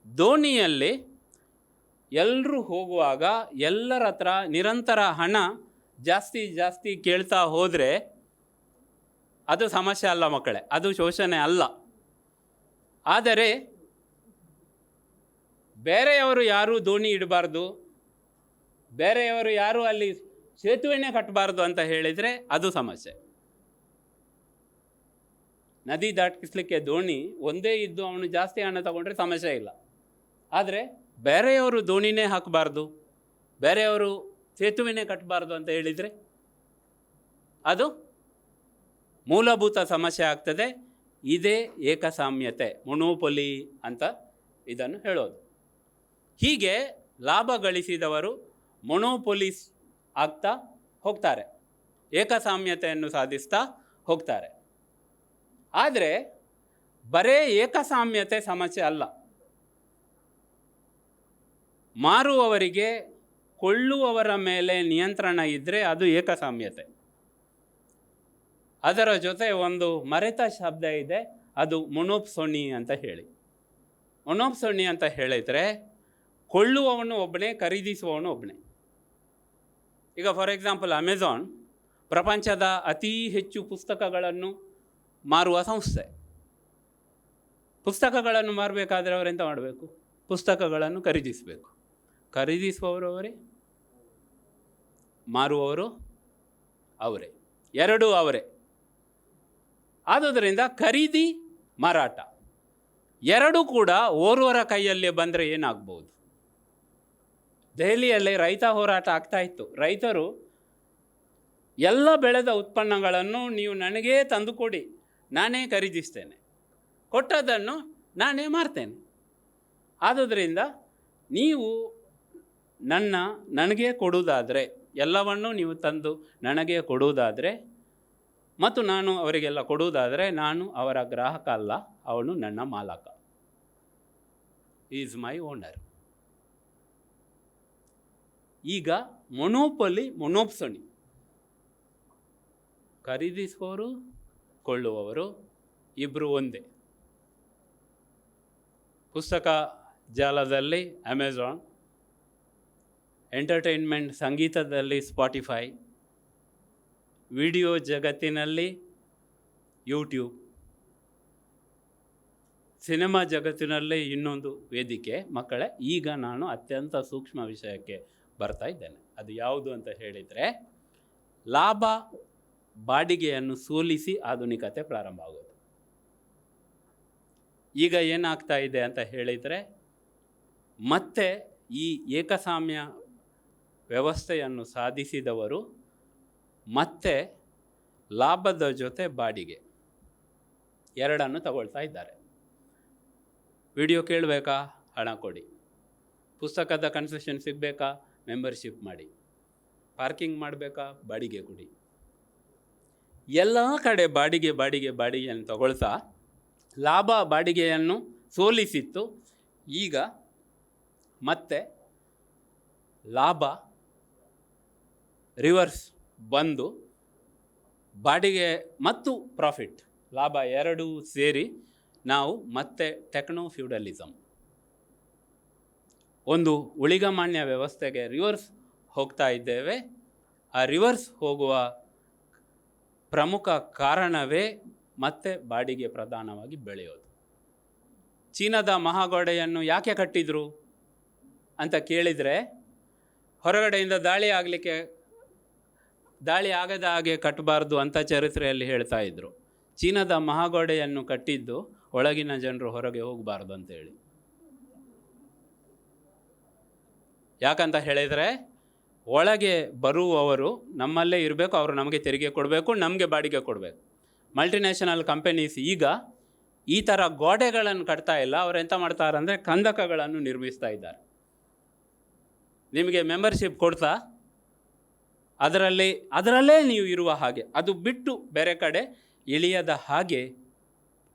ದೋಣಿಯಲ್ಲಿ ಎಲ್ಲರೂ ಹೋಗುವಾಗ ಎಲ್ಲರ ಹತ್ರ ನಿರಂತರ ಹಣ ಜಾಸ್ತಿ ಜಾಸ್ತಿ ಕೇಳ್ತಾ ಹೋದರೆ ಅದು ಸಮಸ್ಯೆ ಅಲ್ಲ ಮಕ್ಕಳೇ, ಅದು ಶೋಷಣೆ ಅಲ್ಲ. ಆದರೆ ಬೇರೆಯವರು ಯಾರೂ ದೋಣಿ ಇಡಬಾರ್ದು, ಬೇರೆಯವರು ಯಾರೂ ಅಲ್ಲಿ ಸೇತುವೆನೇ ಕಟ್ಟಬಾರ್ದು ಅಂತ ಹೇಳಿದರೆ ಅದು ಸಮಸ್ಯೆ. ನದಿ ದಾಟಿಸ್ಲಿಕ್ಕೆ ದೋಣಿ ಒಂದೇ ಇದ್ದು ಅವನು ಜಾಸ್ತಿ ಹಣ ತಗೊಂಡ್ರೆ ಸಮಸ್ಯೆ ಇಲ್ಲ. ಆದರೆ ಬೇರೆಯವರು ದೋಣಿನೇ ಹಾಕಬಾರ್ದು, ಬೇರೆಯವರು ಸೇತುವೆನೇ ಕಟ್ಟಬಾರ್ದು ಅಂತ ಹೇಳಿದರೆ ಅದು ಮೂಲಭೂತ ಸಮಸ್ಯೆ ಆಗ್ತದೆ. ಇದೇ ಏಕಸಾಮ್ಯತೆ, ಮೊನೋಪೊಲಿ ಅಂತ ಇದನ್ನು ಹೇಳೋದು. ಹೀಗೆ ಲಾಭ ಗಳಿಸಿದವರು ಮೊನೋಪೊಲಿಸ್ ಆಗ್ತಾ ಹೋಗ್ತಾರೆ, ಏಕಸಾಮ್ಯತೆಯನ್ನು ಸಾಧಿಸ್ತಾ ಹೋಗ್ತಾರೆ. ಆದರೆ ಬರೇ ಏಕಸಾಮ್ಯತೆ ಸಮಸ್ಯೆ ಅಲ್ಲ. ಮಾರುವವರಿಗೆ ಕೊಳ್ಳುವವರ ಮೇಲೆ ನಿಯಂತ್ರಣ ಇದ್ದರೆ ಅದು ಏಕಸಾಮ್ಯತೆ. ಅದರ ಜೊತೆ ಒಂದು ಮರೆತ ಶಬ್ದ ಇದೆ, ಅದು ಮೊನೋಪ್ಸೊನಿ ಅಂತ ಹೇಳಿ. ಮೊನೋಪ್ಸೊನಿ ಅಂತ ಹೇಳಿದರೆ ಕೊಳ್ಳುವವನು ಒಬ್ಬನೇ, ಖರೀದಿಸುವವನು ಒಬ್ಬನೇ. ಈಗ ಫಾರ್ ಎಕ್ಸಾಂಪಲ್ ಅಮೆಝಾನ್ ಪ್ರಪಂಚದ ಅತಿ ಹೆಚ್ಚು ಪುಸ್ತಕಗಳನ್ನು ಮಾರುವ ಸಂಸ್ಥೆ. ಪುಸ್ತಕಗಳನ್ನು ಮಾರಬೇಕಾದ್ರೆ ಅವರೆಂತ ಮಾಡಬೇಕು? ಪುಸ್ತಕಗಳನ್ನು ಖರೀದಿಸಬೇಕು. ಖರೀದಿಸುವವರು ಅವರೇ, ಮಾರುವವರು ಅವರೇ, ಎರಡೂ ಅವರೇ. ಆದುದರಿಂದ ಖರೀದಿ ಮಾರಾಟ ಎರಡೂ ಕೂಡ ಓರ್ವರ ಕೈಯಲ್ಲಿ ಬಂದರೆ ಏನಾಗ್ಬೋದು? ದೆಹಲಿಯಲ್ಲಿ ರೈತ ಹೋರಾಟ ಆಗ್ತಾ ಇತ್ತು. ರೈತರು ಎಲ್ಲ ಬೆಳೆದ ಉತ್ಪನ್ನಗಳನ್ನು ನೀವು ನನಗೇ ತಂದುಕೊಡಿ, ನಾನೇ ಖರೀದಿಸ್ತೇನೆ, ಕೊಟ್ಟದ್ದನ್ನು ನಾನೇ ಮಾರ್ತೇನೆ. ಆದುದರಿಂದ ನೀವು ನನಗೆ ಕೊಡುವುದಾದರೆ, ಎಲ್ಲವನ್ನೂ ನೀವು ತಂದು ನನಗೆ ಕೊಡುವುದಾದರೆ ಮತ್ತು ನಾನು ಅವರಿಗೆಲ್ಲ ಕೊಡುವುದಾದರೆ, ನಾನು ಅವರ ಗ್ರಾಹಕ ಅಲ್ಲ, ಅವನು ನನ್ನ ಮಾಲಕ. Is my owner. ಈಗ ಮೊನೋಪೊಲಿ, ಮೊನೋಪ್ಸೊನಿ, ಖರೀದಿಸುವವರು ಕೊಳ್ಳುವವರು ಇಬ್ಬರು ಒಂದೇ. ಪುಸ್ತಕ ಜಾಲದಲ್ಲಿ ಅಮೆಝಾನ್, ಎಂಟರ್ಟೈನ್ಮೆಂಟ್ ಸಂಗೀತದಲ್ಲಿ ಸ್ಪಾಟಿಫೈ, ವಿಡಿಯೋ ಜಗತ್ತಿನಲ್ಲಿ ಯೂಟ್ಯೂಬ್, ಸಿನಿಮಾ ಜಗತ್ತಿನಲ್ಲಿ ಇನ್ನೊಂದು ವೇದಿಕೆ. ಮಕ್ಕಳೇ, ಈಗ ನಾನು ಅತ್ಯಂತ ಸೂಕ್ಷ್ಮ ವಿಷಯಕ್ಕೆ ಬರ್ತಾ ಇದ್ದೇನೆ. ಅದು ಯಾವುದು ಅಂತ ಹೇಳಿದರೆ, ಲಾಭ ಬಾಡಿಗೆಯನ್ನು ಸೋಲಿಸಿ ಆಧುನಿಕತೆ ಪ್ರಾರಂಭ ಆಗೋದು. ಈಗ ಏನಾಗ್ತಾ ಇದೆ ಅಂತ ಹೇಳಿದರೆ, ಮತ್ತೆ ಈ ಏಕಸಾಮ್ಯ ವ್ಯವಸ್ಥೆಯನ್ನು ಸಾಧಿಸಿದವರು ಮತ್ತೆ ಲಾಭದ ಜೊತೆ ಬಾಡಿಗೆ ಎರಡನ್ನು ತಗೊಳ್ತಾ ಇದ್ದಾರೆ. ವಿಡಿಯೋ ಕೇಳಬೇಕಾ? ಹಣ ಕೊಡಿ. ಪುಸ್ತಕದ ಕನ್ಸೆಷನ್ ಸಿಗಬೇಕಾ, ಮೆಂಬರ್ಶಿಪ್ ಮಾಡಿ. ಪಾರ್ಕಿಂಗ್ ಮಾಡಬೇಕಾ, ಬಾಡಿಗೆ ಕೊಡಿ. ಎಲ್ಲ ಕಡೆ ಬಾಡಿಗೆಯನ್ನು ತಗೊಳ್ತಾ ಲಾಭ ಬಾಡಿಗೆಯನ್ನು ಸೋಲಿಸಿತ್ತು. ಈಗ ಮತ್ತೆ ಲಾಭ ರಿವರ್ಸ್ ಬಂದು ಬಾಡಿಗೆ ಮತ್ತು ಪ್ರಾಫಿಟ್, ಲಾಭ ಎರಡೂ ಸೇರಿ ನಾವು ಮತ್ತೆ ಟೆಕ್ನೋ ಫ್ಯೂಡಲಿಸಮ್, ಒಂದು ಉಳಿಗಮಾನ್ಯ ವ್ಯವಸ್ಥೆಗೆ ರಿವರ್ಸ್ ಹೋಗ್ತಾ ಇದ್ದೇವೆ. ಆ ರಿವರ್ಸ್ ಹೋಗುವ ಪ್ರಮುಖ ಕಾರಣವೇ ಮತ್ತೆ ಬಾಡಿಗೆ ಪ್ರಧಾನವಾಗಿ ಬೆಳೆಯೋದು. ಚೀನಾದ ಮಹಾಗೋಡೆಯನ್ನು ಯಾಕೆ ಕಟ್ಟಿದರು ಅಂತ ಕೇಳಿದರೆ, ಹೊರಗಡೆಯಿಂದ ದಾಳಿ ಆಗದ ಹಾಗೆ ಕಟ್ಟಬಾರ್ದು ಅಂತ ಚರಿತ್ರೆಯಲ್ಲಿ ಹೇಳ್ತಾ ಇದ್ರು. ಚೀನಾದ ಮಹಾಗೋಡೆಯನ್ನು ಕಟ್ಟಿದ್ದು ಒಳಗಿನ ಜನರು ಹೊರಗೆ ಹೋಗಬಾರ್ದು ಅಂತೇಳಿ. ಯಾಕಂತ ಹೇಳಿದರೆ, ಒಳಗೆ ಬರುವವರು ನಮ್ಮಲ್ಲೇ ಇರಬೇಕು, ಅವರು ನಮಗೆ ತೆರಿಗೆ ಕೊಡಬೇಕು, ನಮಗೆ ಬಾಡಿಗೆ ಕೊಡಬೇಕು. ಮಲ್ಟಿನ್ಯಾಷನಲ್ ಕಂಪನೀಸ್ ಈಗ ಈ ಥರ ಗೋಡೆಗಳನ್ನು ಕಟ್ತಾ ಇಲ್ಲ, ಅವ್ರು ಎಂತ ಮಾಡ್ತಾರೆ ಅಂದರೆ ಕಂದಕಗಳನ್ನು ನಿರ್ಮಿಸ್ತಾ ಇದ್ದಾರೆ. ನಿಮಗೆ ಮೆಂಬರ್ಶಿಪ್ ಕೊಡ್ತಾ ಅದರಲ್ಲೇ ನೀವು ಇರುವ ಹಾಗೆ, ಅದು ಬಿಟ್ಟು ಬೇರೆ ಕಡೆ ಇಳಿಯದ ಹಾಗೆ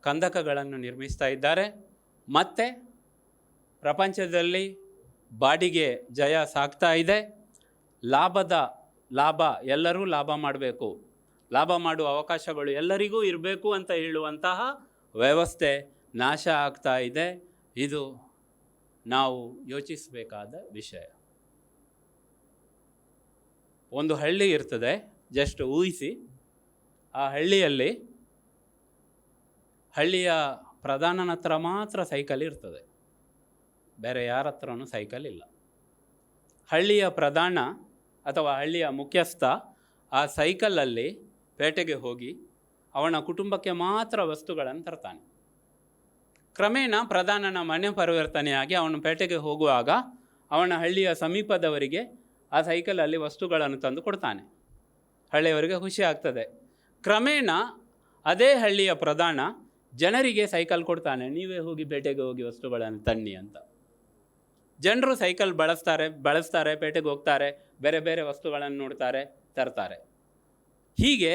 ಕಂದಕಗಳನ್ನು ನಿರ್ಮಿಸ್ತಾ ಇದ್ದಾರೆ. ಮತ್ತು ಪ್ರಪಂಚದಲ್ಲಿ ಬಾಡಿಗೆ ಜಯ ಸಾಗ್ತಾ ಇದೆ. ಲಾಭ ಎಲ್ಲರೂ ಲಾಭ ಮಾಡಬೇಕು, ಲಾಭ ಮಾಡುವ ಅವಕಾಶಗಳು ಎಲ್ಲರಿಗೂ ಇರಬೇಕು ಅಂತ ಹೇಳುವಂತಹ ವ್ಯವಸ್ಥೆ ನಾಶ ಆಗ್ತಾ ಇದೆ. ಇದು ನಾವು ಯೋಚಿಸಬೇಕಾದ ವಿಷಯ. ಒಂದು ಹಳ್ಳಿ ಇರ್ತದೆ, ಜಸ್ಟ್ ಊಹಿಸಿ. ಆ ಹಳ್ಳಿಯ ಪ್ರಧಾನನ ಹತ್ರ ಮಾತ್ರ ಸೈಕಲ್ ಇರ್ತದೆ, ಬೇರೆ ಯಾರ ಹತ್ರನೂ ಸೈಕಲ್ ಇಲ್ಲ. ಹಳ್ಳಿಯ ಪ್ರಧಾನ ಅಥವಾ ಹಳ್ಳಿಯ ಮುಖ್ಯಸ್ಥ ಆ ಸೈಕಲಲ್ಲಿ ಪೇಟೆಗೆ ಹೋಗಿ ಅವನ ಕುಟುಂಬಕ್ಕೆ ಮಾತ್ರ ವಸ್ತುಗಳನ್ನು ತರ್ತಾನೆ. ಕ್ರಮೇಣ ಪ್ರಧಾನನ ಮನೆ ಪರಿವರ್ತನೆಯಾಗಿ ಅವನು ಪೇಟೆಗೆ ಹೋಗುವಾಗ ಅವನ ಹಳ್ಳಿಯ ಸಮೀಪದವರಿಗೆ ಆ ಸೈಕಲಲ್ಲಿ ವಸ್ತುಗಳನ್ನು ತಂದು ಕೊಡ್ತಾನೆ. ಹಳ್ಳಿಯವರಿಗೆ ಖುಷಿ ಆಗ್ತದೆ. ಕ್ರಮೇಣ ಅದೇ ಹಳ್ಳಿಯ ಪ್ರಧಾನ ಜನರಿಗೆ ಸೈಕಲ್ ಕೊಡ್ತಾನೆ, ನೀವೇ ಹೋಗಿ ಪೇಟೆಗೆ ಹೋಗಿ ವಸ್ತುಗಳನ್ನು ತನ್ನಿ ಅಂತ. ಜನರು ಸೈಕಲ್ ಬಳಸ್ತಾರೆ, ಪೇಟೆಗೆ ಹೋಗ್ತಾರೆ, ಬೇರೆ ಬೇರೆ ವಸ್ತುಗಳನ್ನು ನೋಡ್ತಾರೆ, ತರ್ತಾರೆ. ಹೀಗೆ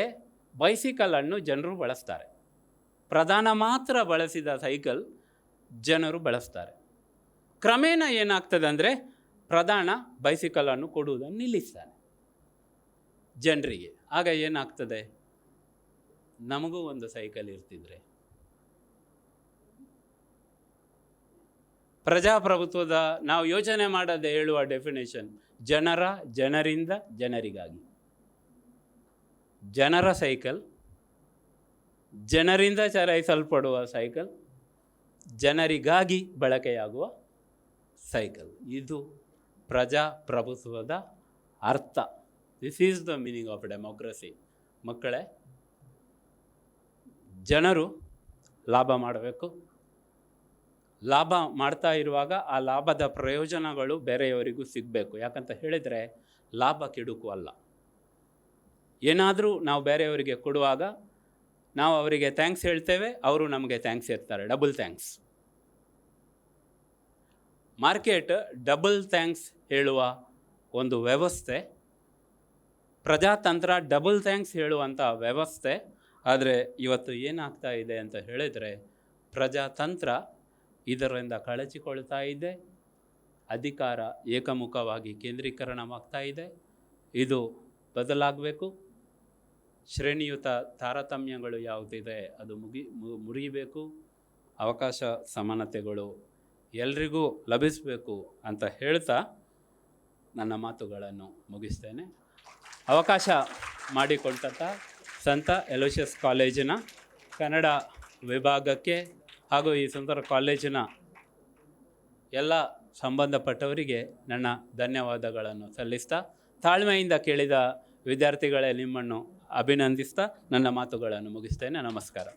ಬೈಸಿಕಲನ್ನು ಜನರು ಬಳಸ್ತಾರೆ. ಪ್ರಧಾನ ಮಾತ್ರ ಬಳಸಿದ ಸೈಕಲ್ ಜನರು ಬಳಸ್ತಾರೆ. ಕ್ರಮೇಣ ಏನಾಗ್ತದೆ ಅಂದರೆ, ಪ್ರಧಾನ ಬೈಸಿಕಲನ್ನು ಕೊಡುವುದನ್ನು ನಿಲ್ಲಿಸ್ತಾನೆ ಜನರಿಗೆ. ಆಗ ಏನಾಗ್ತದೆ, ನಮಗೂ ಒಂದು ಸೈಕಲ್ ಇರ್ತಿದ್ರೆ. ಪ್ರಜಾಪ್ರಭುತ್ವದ ನಾವು ಯೋಚನೆ ಮಾಡದೆ ಹೇಳುವ ಡೆಫಿನೇಷನ್ ಜನರಿಂದ ಜನರಿಗಾಗಿ. ಜನರ ಸೈಕಲ್, ಜನರಿಂದ ಚಲಾಯಿಸಲ್ಪಡುವ ಸೈಕಲ್, ಜನರಿಗಾಗಿ ಬಳಕೆಯಾಗುವ ಸೈಕಲ್. ಇದು ಪ್ರಜಾಪ್ರಭುತ್ವದ ಅರ್ಥ. This is the meaning of democracy. ಮಕ್ಕಳೇ, ಜನರು ಲಾಭ ಮಾಡಬೇಕು. ಲಾಭ ಮಾಡ್ತಾ ಇರುವಾಗ ಆ ಲಾಭದ ಪ್ರಯೋಜನಗಳು ಬೇರೆಯವರಿಗೂ ಸಿಗಬೇಕು. ಯಾಕಂತ ಹೇಳಿದರೆ ಲಾಭ ಕೆಡುಕು ಅಲ್ಲ. ಏನಾದರೂ ನಾವು ಬೇರೆಯವರಿಗೆ ಕೊಡುವಾಗ ನಾವು ಅವರಿಗೆ ಥ್ಯಾಂಕ್ಸ್ ಹೇಳ್ತೇವೆ, ಅವರು ನಮಗೆ ಥ್ಯಾಂಕ್ಸ್ ಹೇಳ್ತಾರೆ, double thanks. Market double thanks ಹೇಳುವ ಒಂದು ವ್ಯವಸ್ಥೆ, ಪ್ರಜಾತಂತ್ರ ಡಬಲ್ ಥ್ಯಾಂಕ್ಸ್ ಹೇಳುವಂಥ ವ್ಯವಸ್ಥೆ. ಆದರೆ ಇವತ್ತು ಏನಾಗ್ತಾ ಇದೆ ಅಂತ ಹೇಳಿದರೆ, ಪ್ರಜಾತಂತ್ರ ಇದರಿಂದ ಕಳಚಿಕೊಳ್ತಾ ಇದೆ. ಅಧಿಕಾರ ಏಕಮುಖವಾಗಿ ಕೇಂದ್ರೀಕರಣವಾಗ್ತಾ ಇದೆ. ಇದು ಬದಲಾಗಬೇಕು. ಶ್ರೇಣಿಯುತ ತಾರತಮ್ಯಗಳು ಯಾವುದಿದೆ ಅದು ಮುರಿಯಬೇಕು. ಅವಕಾಶ ಸಮಾನತೆಗಳು ಎಲ್ರಿಗೂ ಲಭಿಸಬೇಕು ಅಂತ ಹೇಳ್ತಾ ನನ್ನ ಮಾತುಗಳನ್ನು ಮುಗಿಸ್ತೇನೆ. ಅವಕಾಶ ಮಾಡಿಕೊಟ್ಟಂಥ ಸಂತ ಎಲೋಷಿಯಸ್ ಕಾಲೇಜಿನ ಕನ್ನಡ ವಿಭಾಗಕ್ಕೆ ಹಾಗೂ ಈ ಸುಂದರ ಕಾಲೇಜಿನ ಎಲ್ಲ ಸಂಬಂಧಪಟ್ಟವರಿಗೆ ನನ್ನ ಧನ್ಯವಾದಗಳನ್ನು ಸಲ್ಲಿಸ್ತಾ, ತಾಳ್ಮೆಯಿಂದ ಕೇಳಿದ ವಿದ್ಯಾರ್ಥಿಗಳೇ ನಿಮ್ಮನ್ನು ಅಭಿನಂದಿಸ್ತಾ ನನ್ನ ಮಾತುಗಳನ್ನು ಮುಗಿಸ್ತೇನೆ. ನಮಸ್ಕಾರ.